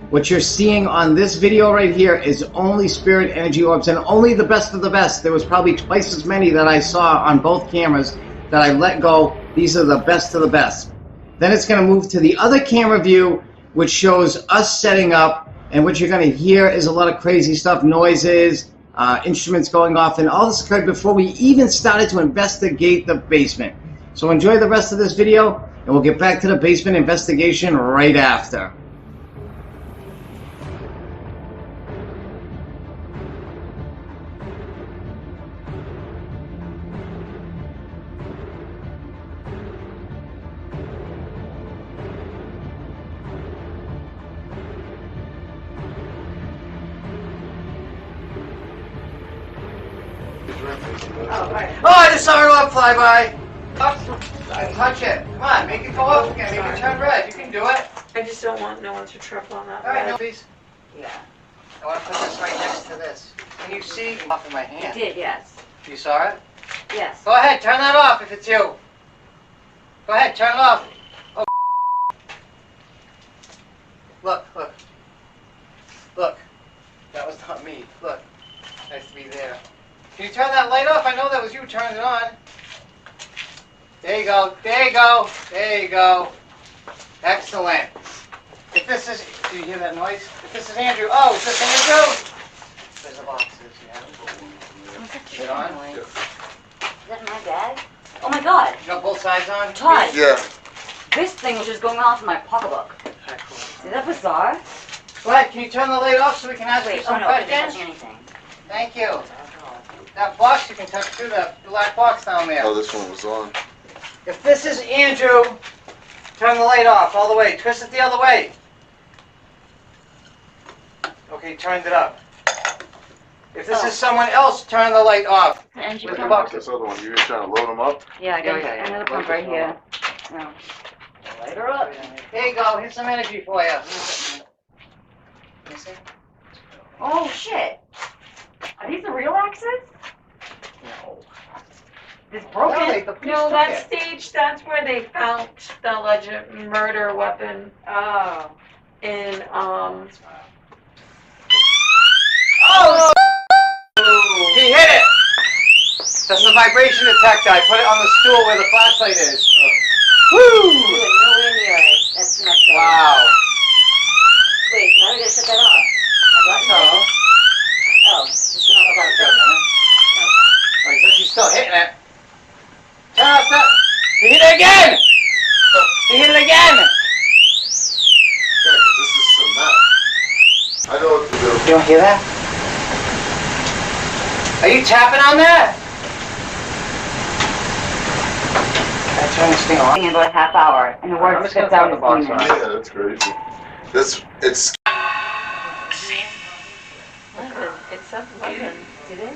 What you're seeing on this video right here is only spirit energy orbs, and only the best of the best. There was probably twice as many that I saw on both cameras that I let go. These are the best of the best. Then it's going to move to the other camera view, which shows us setting up, and what you're going to hear is a lot of crazy stuff, noises, instruments going off, and all this occurred before we even started to investigate the basement. So enjoy the rest of this video, and we'll get back to the basement investigation right after. Oh, I just saw her orb fly by. Touch it. Come on, make it go up again. Make it turn red. You can do it. I just don't want no one to trip on that. All right, no, please. Yeah. I want to put this right next to this. Can you see? Off in my hand. I did, yes. You saw it? Yes. Go ahead, turn that off if it's you. Go ahead, turn it off. Oh. Look, look. Look. That was not me. Look. Nice to be there. Can you turn that light off? I know that was you turning it on. There you go. There you go. There you go. Excellent. If this is, do you hear that noise? If this is Andrew, oh, is this Andrew? There's the boxes, yeah. Is it on? Is that my bag? Oh my god. You got both sides on? Todd. Yeah. This thing was just going off in my pocketbook. Okay, cool. Is that bizarre? Go ahead, can you turn the light off so we can ask you Wait, some oh no, I didn't questions? touch anything. Thank you. That box you can touch too, the black box down there. Oh, this one was on. If this is Andrew, turn the light off all the way. Twist it the other way. Okay, turned it up. If this is someone else, turn the light off. And With the pump. boxes. This other one, you were trying to load them up? Yeah, I got Yeah. another pump right here. No. Light her up. There you go. Here's some energy for you. Let me see. Oh shit. Are these the real axes? No. It's broken. No, the police No, took that it. stage, that's where they found the alleged murder weapon Oh. in, Oh! He hit it! That's the vibration detector. I put it on the stool where the flashlight is. Woo! Nowhere near it. That's too much. Wow. Wait, how are we gonna shut that off? So, Oh, it's not about okay, that. huh? Wait, so she's still hitting it. Turn off that. He hit it again! He hit it again! Yeah, 'cause this is cement. I know what to do. You don't hear that? Are you tapping on that? Can I turn this thing on? In about a half hour, and the I'm word just gonna spits out turn the as box demons. on. Yeah, that's crazy. It's weapon. It said weapon. Did it?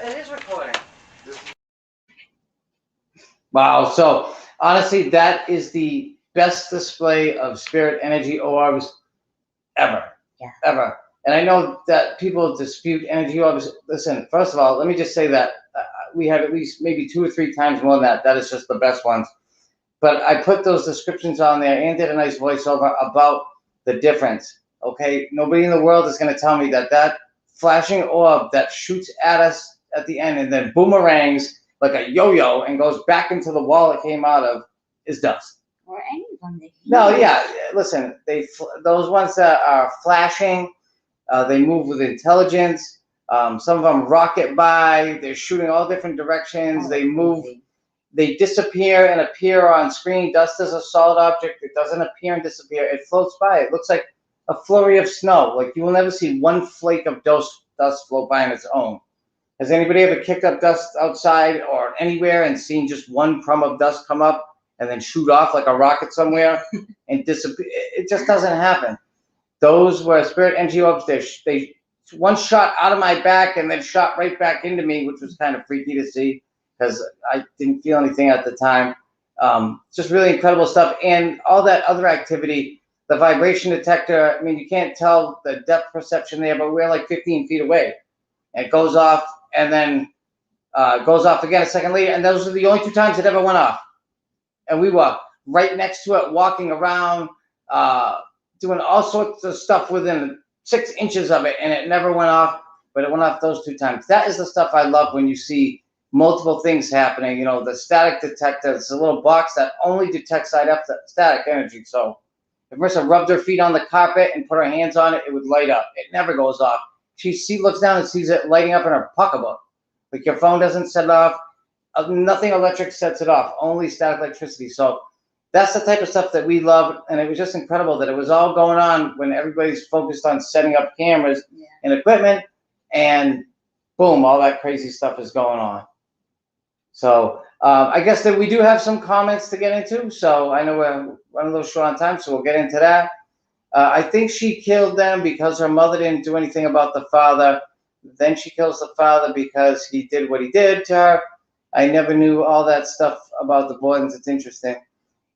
It is recording. Wow. So honestly, that is the best display of spirit energy orbs ever. Yeah. Ever. And I know that people dispute energy orbs. Listen, first of all, let me just say that we have at least maybe 2 or 3 times more than that. That is just the best ones. But I put those descriptions on there and did a nice voiceover about the difference. Okay, nobody in the world is going to tell me that that flashing orb that shoots at us at the end and then boomerangs like a yo-yo and goes back into the wall it came out of is dust. Or any of them. No, yeah, listen, those ones that are flashing, they move with intelligence. Some of them rocket by. They're shooting all different directions. They move. They disappear and appear on screen. Dust is a solid object. It doesn't appear and disappear. It floats by. It looks like a flurry of snow. Like you will never see one flake of dust float by on its own. Has anybody ever kicked up dust outside or anywhere and seen just one crumb of dust come up and then shoot off like a rocket somewhere and disappear? It just doesn't happen. Those were spirit energy orbs. They one shot out of my back and then shot right back into me, which was kind of freaky to see because I didn't feel anything at the time. Just really incredible stuff. And all that other activity, the vibration detector, I mean, you can't tell the depth perception there, but we're like 15 feet away. And it goes off and then goes off again a second later. And those are the only 2 times it ever went off. And we were right next to it, walking around, doing all sorts of stuff within 6 inches of it, and it never went off, but it went off those 2 times. That is the stuff I love when you see multiple things happening. You know, the static detector, it's a little box that only detects static energy. So if Marissa rubbed her feet on the carpet and put her hands on it, it would light up. It never goes off. She looks down and sees it lighting up in her pocketbook. Like your phone doesn't set it off. Nothing electric sets it off, only static electricity. So that's the type of stuff that we love, and it was just incredible that it was all going on when everybody's focused on setting up cameras and equipment, and boom, all that crazy stuff is going on. So I guess that we do have some comments to get into. So I know we're running a little short on time, so we'll get into that. I think she killed them because her mother didn't do anything about the father. Then she kills the father because he did what he did to her. I never knew all that stuff about the Bordens. It's interesting.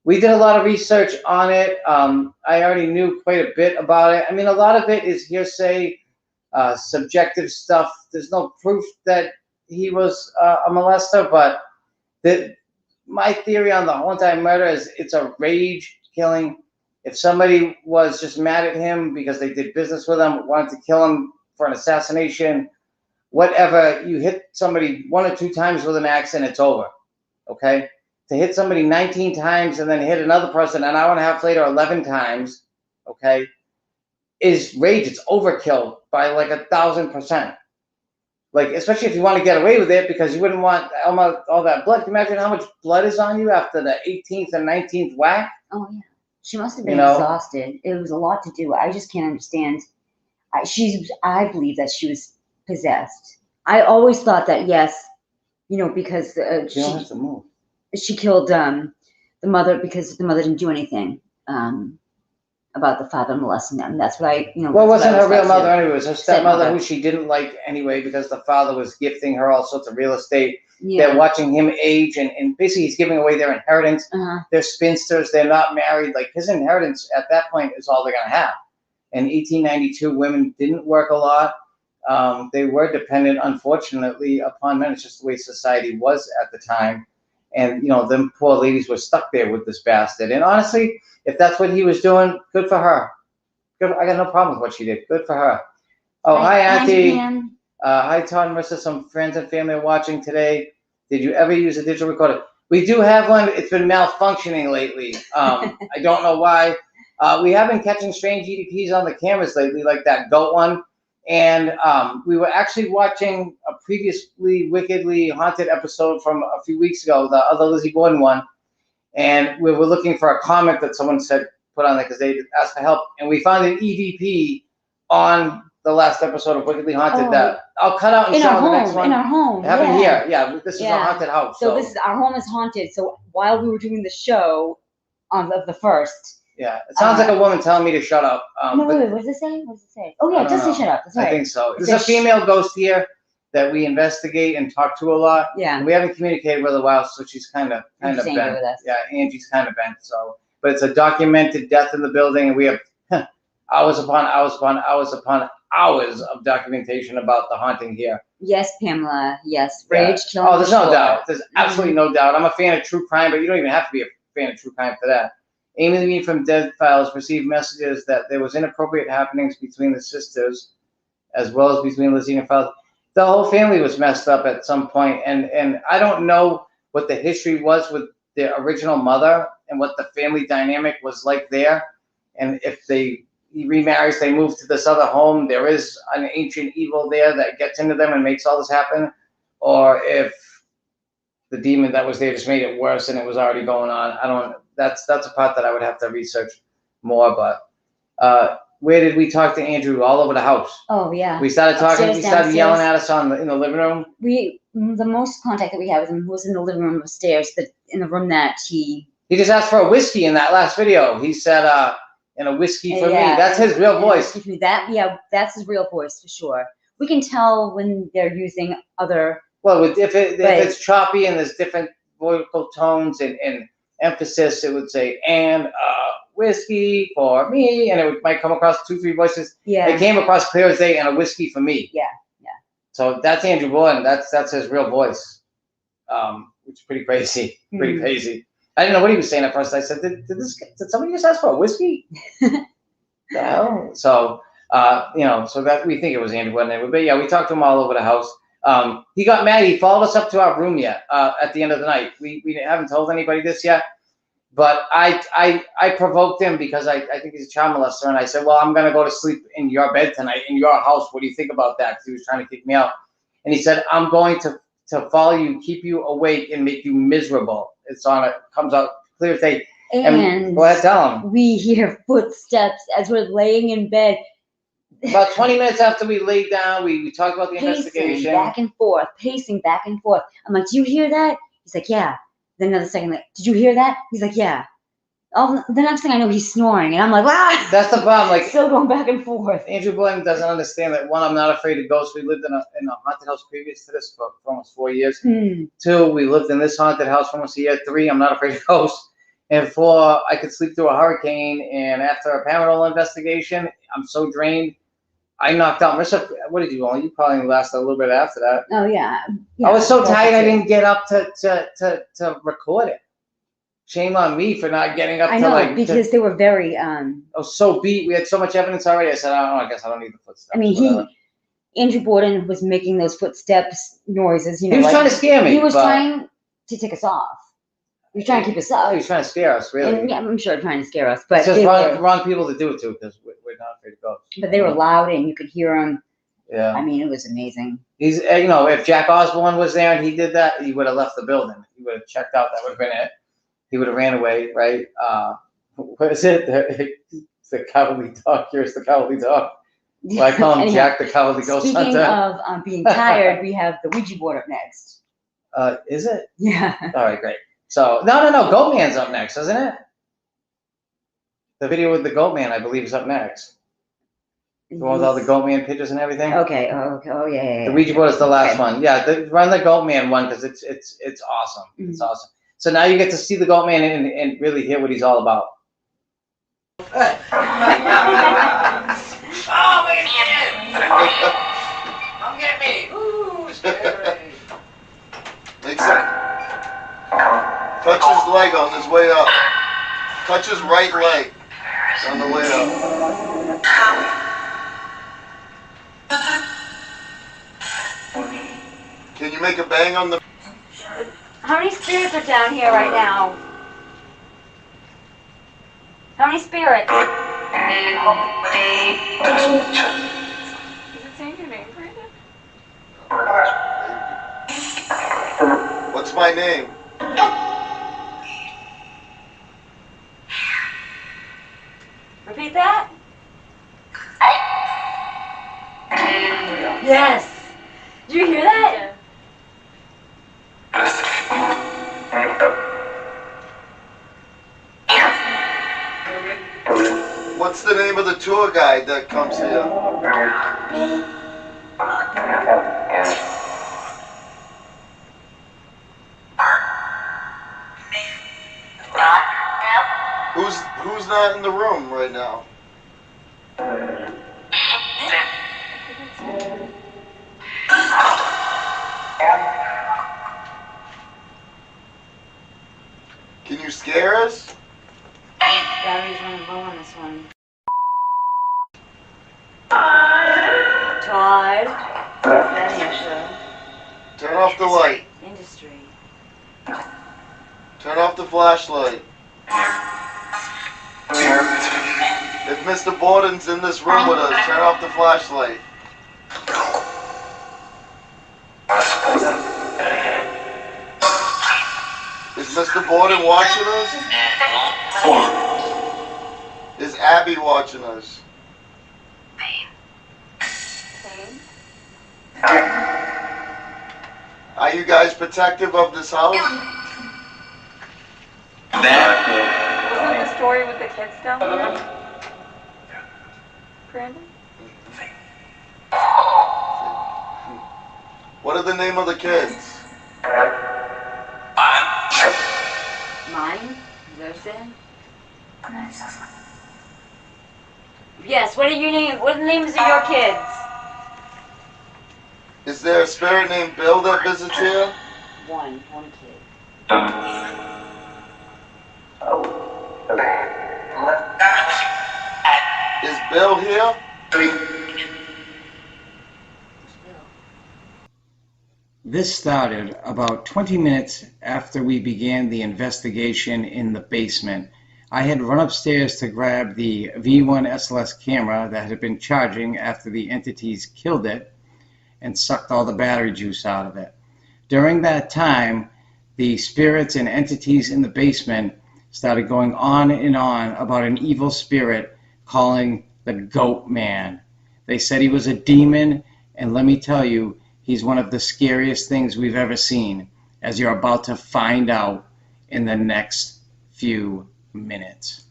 We did a lot of research on it. I already knew quite a bit about it. I mean, a lot of it is hearsay, subjective stuff. There's no proof that he was a molester, but my theory on the one-time murder is it's a rage killing. If somebody was just mad at him because they did business with him, wanted to kill him for an assassination, whatever, you hit somebody 1 or 2 times with an axe and it's over, okay? To hit somebody 19 times and then hit another person an hour and a half later 11 times, okay, is rage. It's overkill by like 1,000%. Like, especially if you want to get away with it because you wouldn't want all that blood. Can you imagine how much blood is on you after the 18th and 19th whack? Oh, yeah. She must have been exhausted. It was a lot to do. I just can't understand. I believe that she was possessed. I always thought that, yes, because She don't have to move. She killed the mother because the mother didn't do anything about the father molesting them. That's what I, Well, it wasn't her real mother anyway. It was her stepmother who she didn't like anyway because the father was gifting her all sorts of real estate. Yeah. They're watching him age and basically he's giving away their inheritance. They're spinsters. They're not married. Like his inheritance at that point is all they're going to have. In 1892, women didn't work a lot. They were dependent, unfortunately, upon men. It's just the way society was at the time. And, them poor ladies were stuck there with this bastard. And honestly, if that's what he was doing, good for her. I got no problem with what she did. Good for her. Oh, hi, Auntie. Hi, Todd Marissa. Some friends and family are watching today. Did you ever use a digital recorder? We do have one. It's been malfunctioning lately. I don't know why. We have been catching strange EVPs on the cameras lately, like that goat one. And we were actually watching a previously wickedly haunted episode from a few weeks ago, the other Lizzie Borden one. And we were looking for a comment that someone said put on there because they asked for help. And we found an EVP on the last episode of Wickedly Haunted that I'll cut out and show on the next one. In our home. It happened here. Yeah, this is a haunted house. So this is our home is haunted. So while we were doing the show of the first. Yeah, it sounds like a woman telling me to shut up. No, wait, what does it say? What does it say? Oh, yeah, it does say shut up. That's right. I think so. There's a female ghost here that we investigate and talk to a lot. Yeah. And we haven't communicated with her a while, so she's kind of bent. With us. Yeah, Angie's kind of bent. So, but it's a documented death in the building, and we have hours upon hours of documentation about the haunting here. Yes, Pamela. Yes, rage killing. Oh, there's no doubt. There's absolutely no doubt. I'm a fan of true crime, but you don't even have to be a fan of true crime for that. Amy Levine from Dead Files received messages that there was inappropriate happenings between the sisters, as well as between Lizzie and Files. The whole family was messed up at some point, and I don't know what the history was with the original mother and what the family dynamic was like there. And if he remarries, they move to this other home, there is an ancient evil there that gets into them and makes all this happen, or if the demon that was there just made it worse and it was already going on. I don't. That's a part that I would have to research more. But where did we talk to Andrew? All over the house. Oh yeah. We started talking. Upstairs, we started downstairs. yelling at us in the living room. The most contact that we had with him was in the living room upstairs, in the room that he just asked for a whiskey in that last video. He said, "And a whiskey for me." That's his real voice. That's his real voice for sure. We can tell when they're using other. Well, if it's choppy and there's different vocal tones and emphasis, it would say, and whiskey for me, and might come across 2-3 voices. Yeah. It came across clear as day, and a whiskey for me. Yeah. So that's Andrew Borden. That's his real voice, which is pretty crazy. Pretty crazy. I didn't know what he was saying at first. I said, did somebody just ask for a whiskey? No. So so that we think it was Andrew Borden. But yeah, we talked to him all over the house. He got mad. He followed us up to our room yet at the end of the night. We haven't told anybody this yet, but I provoked him because I think he's a child molester, and I said, well, I'm going to go to sleep in your bed tonight, in your house. What do you think about that? Because he was trying to kick me out. And he said, I'm going to follow you, keep you awake, and make you miserable. Comes out clear as day. And go ahead, tell him. We hear footsteps as we're laying in bed. About 20 minutes after we laid down, we talked about the investigation. Pacing back and forth. I'm like, do you hear that? He's like, yeah. Then another second, like, did you hear that? He's like, yeah. Oh, the next thing I know, he's snoring, and I'm like, ah! That's the problem. Like, still going back and forth. Andrew Borden doesn't understand that. One, I'm not afraid of ghosts. We lived in a haunted house previous to this for almost 4 years. 2, we lived in this haunted house for almost a year. 3, I'm not afraid of ghosts. And 4, I could sleep through a hurricane. And after a paranormal investigation, I'm so drained. I knocked out Marissa. What did you want? You probably lasted a little bit after that. Oh yeah. I was so tired I didn't get up to record it. Shame on me for not getting up. I know, because they were very. I was so beat. We had so much evidence already. I said, I guess I don't need the footsteps. I mean, Andrew Borden was making those footsteps noises. You know, he was trying to scare me. He was trying to take us off. He was trying to keep us up. He was trying to scare us, really. And, yeah, I'm sure trying to scare us, but it's just wrong people to do it to, because we're not afraid of ghosts. But they were loud, and you could hear them. Yeah. I mean, it was amazing. He's, if Jack Osborne was there and he did that, he would have left the building. He would have checked out. That would have been it. He would have ran away, right? What is it? The cowardly dog. Here's the cowardly dog. Well, I call him Jack the Cowardly Ghost Hunter. Speaking of being tired, we have the Ouija board up next. Is it? Yeah. All right, great. So, no. Goatman's up next, isn't it? The video with the Goatman, I believe, is up next. The one with all the Goatman pictures and everything. Okay. Oh, yeah. The Ouija board is the last one. Yeah, run the Goatman one, because it's awesome. Mm-hmm. It's awesome. So now you get to see the Goatman and really hear what he's all about. Oh, look at you! Come get me! Ooh, scary. Touch his leg on his way up. Touch his right leg on the way up. Can you make a bang on the... How many spirits are down here right now? How many spirits? Is it saying your name, Brandon? What's my name? Repeat that? Yes. Did you hear that? What's the name of the tour guide that comes here? Who's not in the room right now? Can you scare us? Battery's running low on this one. Todd. Turn off the light. Industry. Turn off the flashlight. If Mr. Borden's in this room with us, turn off the flashlight. Is Mr. Borden watching us? Is Abby watching us? Are you guys protective of this house? Wasn't the story with the kids down there? Brandon? What are the name of the kids? Mine? Thursday? Yes, what are your names? What are the names of your kids? Is there a spirit named Bill that visits here? One kid. Is Bill here? This started about 20 minutes after we began the investigation in the basement. I had run upstairs to grab the V1 SLS camera that had been charging after the entities killed it and sucked all the battery juice out of it. During that time, the spirits and entities in the basement started going on and on about an evil spirit calling the Goat Man. They said he was a demon, and let me tell you, he's one of the scariest things we've ever seen, as you're about to find out in the next few minutes.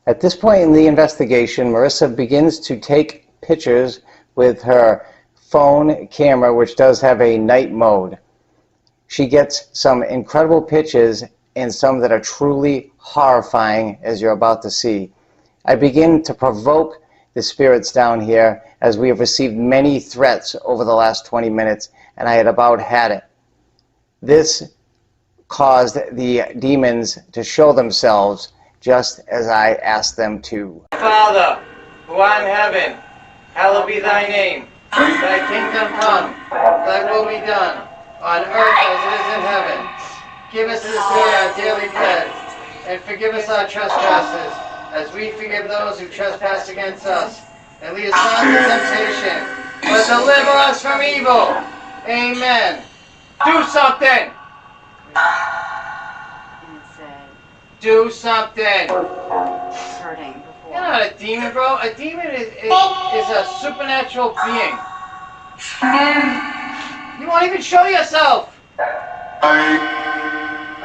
At this point in the investigation, Marissa begins to take pictures with her phone camera, which does have a night mode. She gets some incredible pictures and some that are truly horrifying, as you're about to see. I begin to provoke the spirits down here, as we have received many threats over the last 20 minutes, and I had about had it. This caused the demons to show themselves just as I asked them to. Father, who art in heaven, hallowed be thy name. Thy kingdom come, thy will be done, on earth as it is in heaven. Give us this day our daily bread, and forgive us our trespasses, as we forgive those who trespass against us. And lead us not into temptation, but deliver us from evil. Amen. Do something! Do something! Hurting before. You're not a demon, bro. A demon is a supernatural being. You won't even show yourself!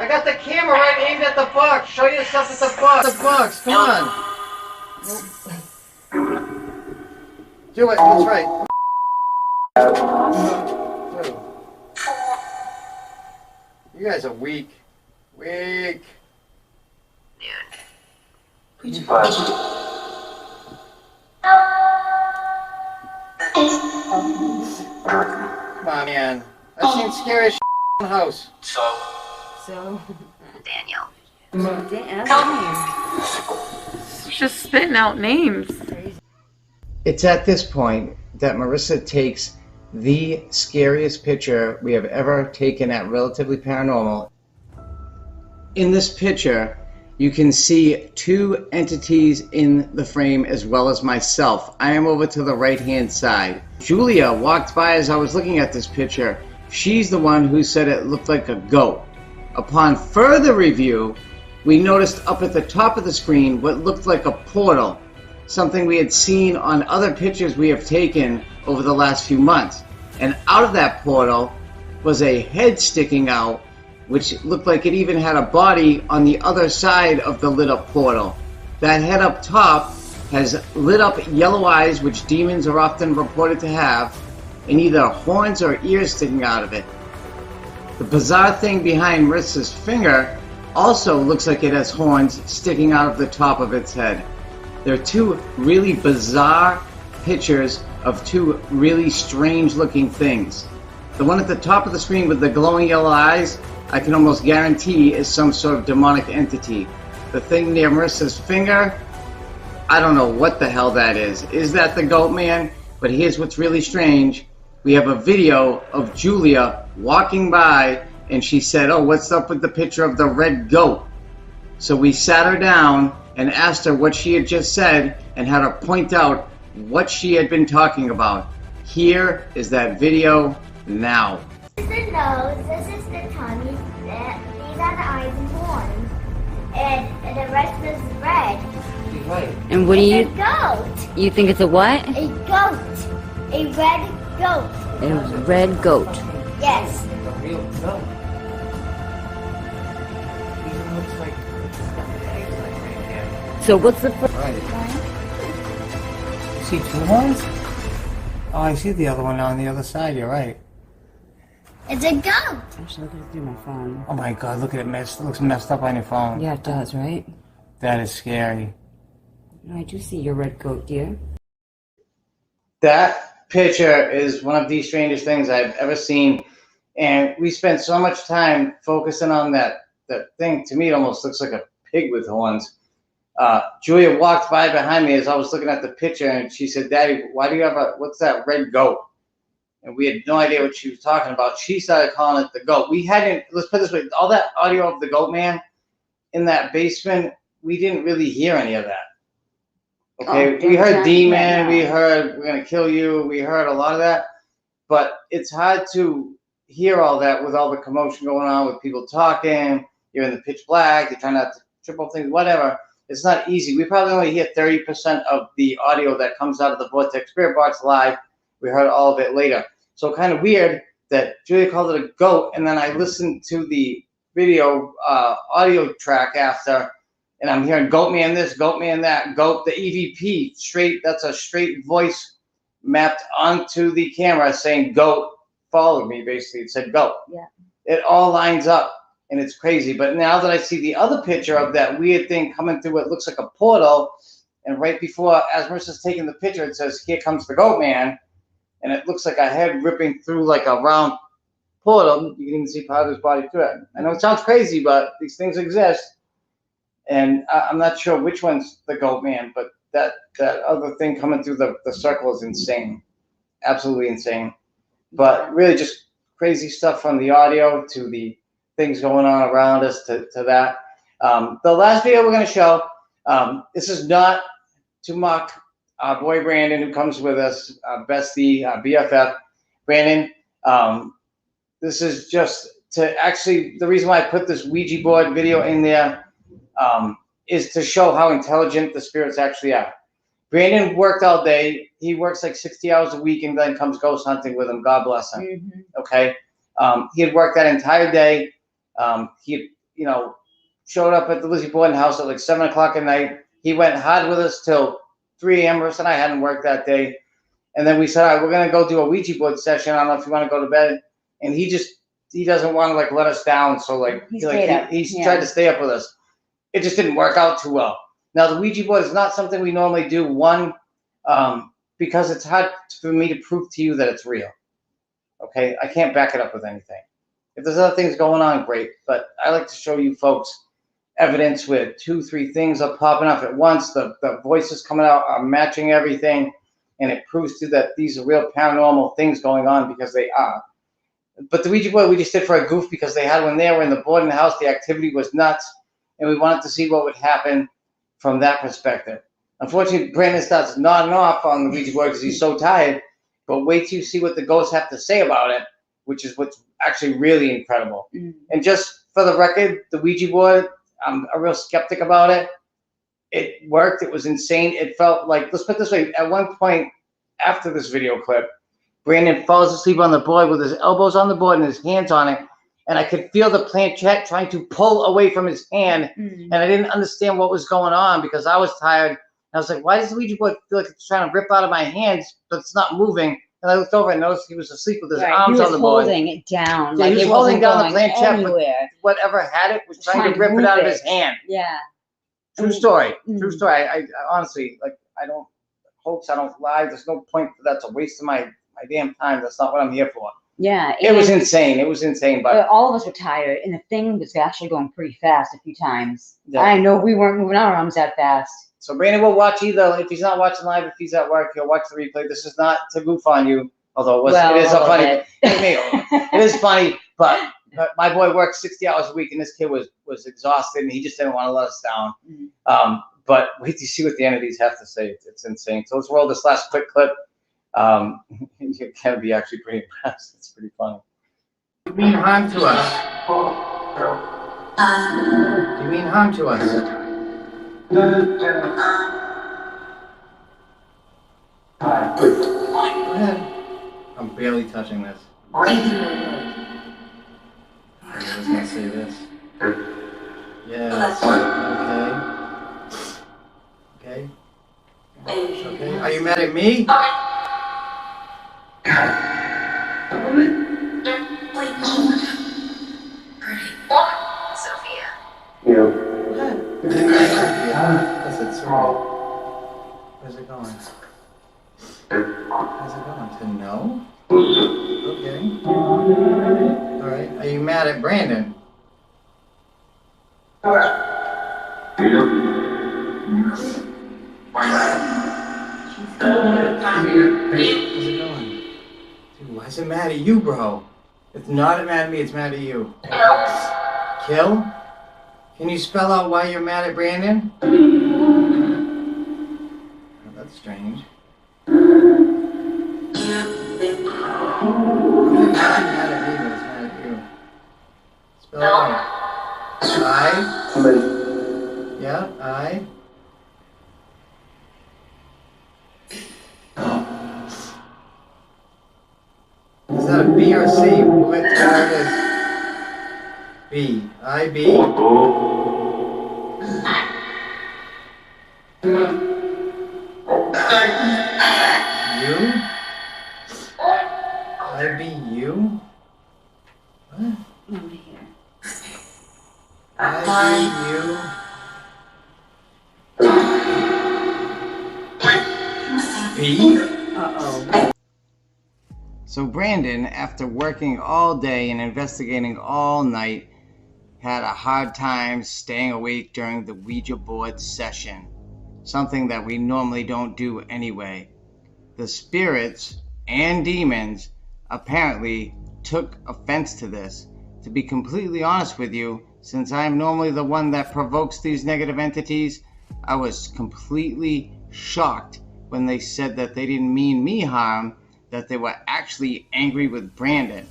I got the camera right aimed at the box. Show yourself at the box. The box, come on. Do it, that's right. You guys are weak. Weak. Come on, man. I've seen scary shit in the house. So, Daniel. It's just spitting out names. It's at this point that Marissa takes the scariest picture we have ever taken at Relatively Paranormal. In this picture, you can see two entities in the frame as well as myself. I am over to the right-hand side. Julia walked by as I was looking at this picture. She's the one who said it looked like a goat. Upon further review, we noticed up at the top of the screen what looked like a portal, something we had seen on other pictures we have taken over the last few months. And out of that portal was a head sticking out, which looked like it even had a body on the other side of the lit up portal. That head up top has lit up yellow eyes, which demons are often reported to have, and either horns or ears sticking out of it. The bizarre thing behind Marissa's finger also looks like it has horns sticking out of the top of its head. There are two really bizarre pictures of two really strange looking things. The one at the top of the screen with the glowing yellow eyes, I can almost guarantee is some sort of demonic entity. The thing near Marissa's finger, I don't know what the hell that is. Is that the goat man? But here's what's really strange. We have a video of Julia walking by, and she said, "Oh, what's up with the picture of the red goat?" So we sat her down and asked her what she had just said and had her point out what she had been talking about. Here is that video now. This is the nose, this is the tummy, these are the eyes and horns, and the rest is red. Right. And what do It's you a goat. you think it's a what? A goat. A red goat. A red goat. Yes. A real goat. Even looks like it's got eggs like right here. So what's the first Right. You see two horns? Oh, I see the other one on the other side. You're right. It's a goat. I should look at it through my phone. Oh my God! Look at it. It looks messed up on your phone. Yeah, it does, right? That is scary. I do see your red goat, dear. That picture is one of the strangest things I've ever seen, and we spent so much time focusing on that thing. To me, it almost looks like a pig with horns. Julia walked by behind me as I was looking at the picture, and she said, "Daddy, why do you have what's that red goat?" And we had no idea what she was talking about. She started calling it the goat. We hadn't, let's put it this way, all that audio of the goat man in that basement, we didn't really hear any of that. Okay, we heard demon, we heard we're gonna kill you, we heard a lot of that, but it's hard to hear all that with all the commotion going on, with people talking. You're in the pitch black, you're trying not to trip over things, whatever. It's not easy. We probably only hear 30% of the audio that comes out of the Vortex Spirit Box live. We heard all of it later. So kind of weird that Julia called it a goat, and then I listened to the video audio track after, and I'm hearing goat man this, goat man that, goat, the EVP, straight, that's a straight voice mapped onto the camera saying goat, followed me, basically. It said goat. Yeah. It all lines up, and it's crazy. But now that I see the other picture of that weird thing coming through what looks like a portal, and right before, as Marissa's taking the picture, it says, here comes the goat man, and it looks like a head ripping through like a round portal. You can even see part of his body through it. I know it sounds crazy, but these things exist. And I'm not sure which one's the goat man, but that other thing coming through the circle is insane. Absolutely insane. But really just crazy stuff from the audio to the things going on around us to that. The last video we're going to show, this is not to mock our boy Brandon, who comes with us, bestie, BFF. Brandon, this is just to actually, the reason why I put this Ouija board video in there is to show how intelligent the spirits actually are. Brandon worked all day. He works like 60 hours a week and then comes ghost hunting with him. God bless him. Mm-hmm. Okay. He had worked that entire day. He, showed up at the Lizzie Borden house at like 7 o'clock at night. He went hard with us till 3 a.m. Marissa and I hadn't worked that day. And then we said, all right, we're going to go do a Ouija board session. I don't know if you want to go to bed. And he doesn't want to like let us down. So like, he tried to stay up with us. It just didn't work out too well. Now the Ouija board is not something we normally do. One, because it's hard for me to prove to you that it's real. Okay. I can't back it up with anything. If there's other things going on, great. But I like to show you folks evidence where 2, 3 things are popping up at once. The voices coming out are matching everything. And it proves to you that these are real paranormal things going on, because they are. But the Ouija board we just did for a goof because they had one there. We're in the Borden house. The activity was nuts. And we wanted to see what would happen from that perspective. Unfortunately, Brandon starts nodding off on the Ouija board because he's so tired. But wait till you see what the ghosts have to say about it, which is what's actually really incredible. Mm-hmm. And just for the record, the Ouija board, I'm a real skeptic about it. It worked. It was insane. It felt like, let's put it this way, at one point after this video clip, Brandon falls asleep on the board with his elbows on the board and his hands on it. And I could feel the planchette trying to pull away from his hand. Mm-hmm. And I didn't understand what was going on because I was tired. And I was like, why does the Ouija board feel like it's trying to rip out of my hands, but it's not moving? And I looked over and noticed he was asleep with his arms on the board. He was holding it down. Yeah, like he was holding down the planchette, but whatever had it was trying to rip it out of his hand. Yeah. True story. Mm-hmm. True story. I honestly, I don't hoax. I don't lie. There's no point for that. It's a waste of my damn time. That's not what I'm here for. Yeah. It was insane. It was insane. But all of us were tired, and the thing was actually going pretty fast a few times. Yeah. I know we weren't moving our arms that fast. So Brandon will watch either. If he's not watching live, if he's at work, he'll watch the replay. This is not to goof on you, although it is a funny. It is funny, but my boy worked 60 hours a week, and this kid was exhausted, and he just didn't want to let us down. Mm-hmm. But wait to see what the entities have to say. It's insane. So let's roll this last quick clip. You can be actually pretty impressed. It's pretty funny. You mean harm to us? You mean harm to us? Go ahead. I'm barely touching this. I was gonna say this. Yes. Okay. Okay. Are you mad at me? Sophia. Yes, it's where's it going? Where's it going? To no? Okay. Alright. Are you mad at Brandon? How's it going? Dude, why is it mad at you, bro? It's not mad at me, it's mad at you. Kill? Can you spell out why you're mad at Brandon? Oh, that's strange. It's not mad at me, but it's mad at you. Spell it out. I. Yeah, I. that a B or a C? There it is. B. I-B. U. I-B-U. What? Over here. I-B-U. B? Uh-oh. So Brandon, after working all day and investigating all night, had a hard time staying awake during the Ouija board session, something that we normally don't do anyway. The spirits and demons apparently took offense to this. To be completely honest with you, since I'm normally the one that provokes these negative entities, I was completely shocked when they said that they didn't mean me harm, that they were actually angry with Brandon.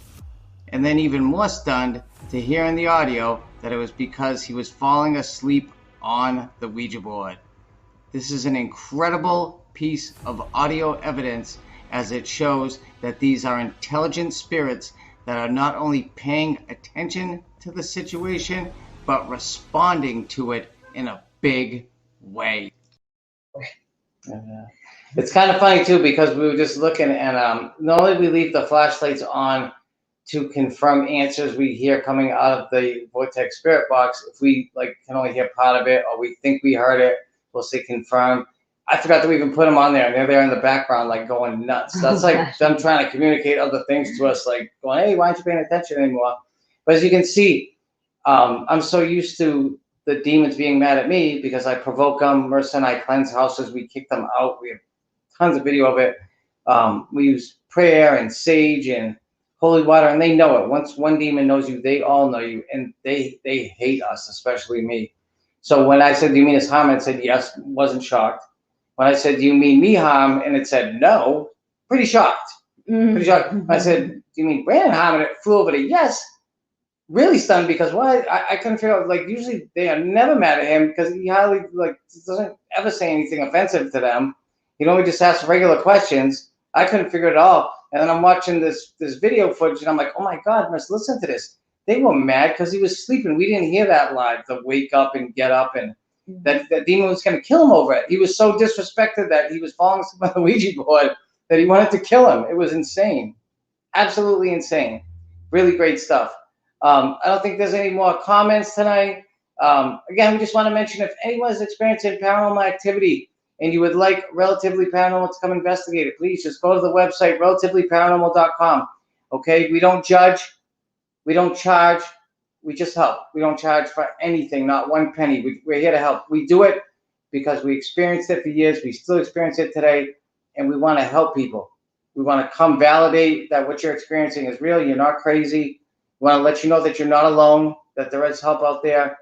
And then even more stunned to hear in the audio that it was because he was falling asleep on the Ouija board. This is an incredible piece of audio evidence, as it shows that these are intelligent spirits that are not only paying attention to the situation, but responding to it in a big way. It's kind of funny too, because we were just looking and normally we leave the flashlights on to confirm answers we hear coming out of the vortex spirit box. If we can only hear part of it, or we think we heard it, we'll say confirm. I forgot to even put them on there, and they're there in the background going nuts. That's them trying to communicate other things to us, going, hey, why aren't you paying attention anymore? But as you can see, I'm so used to the demons being mad at me because I provoke them. Marissa and I cleanse houses. We kick them out. We have tons of video of it. We use prayer and sage and holy water, and they know it. Once one demon knows you, they all know you, and they hate us, especially me. So when I said, do you mean us harm? It said yes, wasn't shocked. When I said, do you mean me harm? And it said no, pretty shocked. Pretty shocked. I said, do you mean Brandon harm? And it flew over to yes. Really stunned, because I couldn't figure out, usually they are never mad at him because he hardly, doesn't ever say anything offensive to them. He only just asks regular questions. I couldn't figure it all. And then I'm watching this video footage, and I'm like, oh my God, Miss, listen to this. They were mad because he was sleeping. We didn't hear that live, the wake up and get up, and that demon was going to kill him over it. He was so disrespected that he was falling asleep on the Ouija board that he wanted to kill him. It was insane. Absolutely insane. Really great stuff. I don't think there's any more comments tonight. Again, we just want to mention, if anyone is experiencing paranormal activity and you would like Relatively Paranormal to come investigate it, please just go to the website, relativelyparanormal.com. Okay? We don't judge. We don't charge. We just help. We don't charge for anything, not one penny. We're here to help. We do it because we experienced it for years. We still experience it today, and we want to help people. We want to come validate that what you're experiencing is real. You're not crazy. We want to let you know that you're not alone, that there is help out there.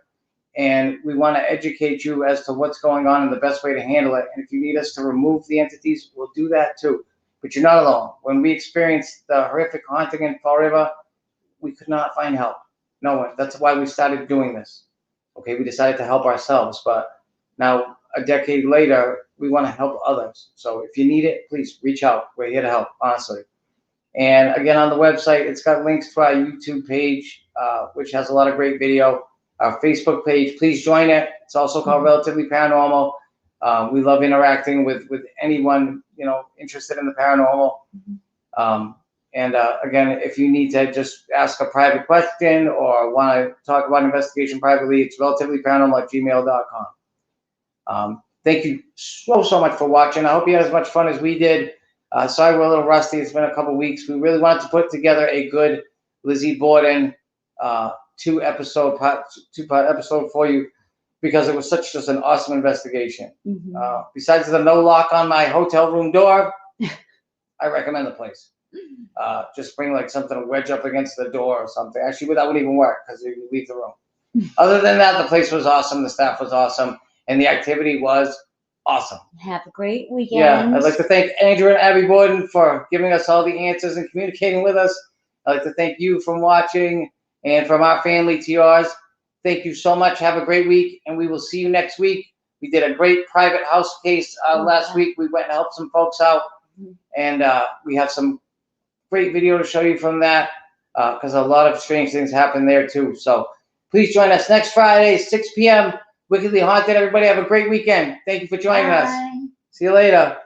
And we want to educate you as to what's going on and the best way to handle it. And if you need us to remove the entities, we'll do that too. But you're not alone. When we experienced the horrific haunting in Fall River, we could not find help. No one. That's why we started doing this. Okay, we decided to help ourselves. But now, a decade later, we want to help others. So if you need it, please reach out. We're here to help, honestly. And again, on the website, it's got links to our YouTube page, which has a lot of great video. Our Facebook page, please join it. It's also called Relatively Paranormal. We love interacting with anyone interested in the paranormal. Again, if you need to just ask a private question or want to talk about investigation privately, it's relativelyparanormal@gmail.com. Thank you so much for watching. I hope you had as much fun as we did. Sorry we're a little rusty. It's been a couple weeks. We really wanted to put together a good Lizzie Borden two-part episode for you, because it was just an awesome investigation. Besides the no lock on my hotel room door, I recommend the place. Just bring something to wedge up against the door or something. Actually, that wouldn't even work because you leave the room. Other than that, the place was awesome. The staff was awesome, and the activity was awesome. Have a great weekend. Yeah, I'd like to thank Andrew and Abby Borden for giving us all the answers and communicating with us. I'd like to thank you for watching, and from our family to yours. Thank you so much. Have a great week, and we will see you next week. We did a great private house case last week. We went and helped some folks out, and we have some great video to show you from that, because a lot of strange things happen there too. So please join us next Friday, 6 p.m. Wickedly Haunted. Everybody have a great weekend. Thank you for joining us. See you later.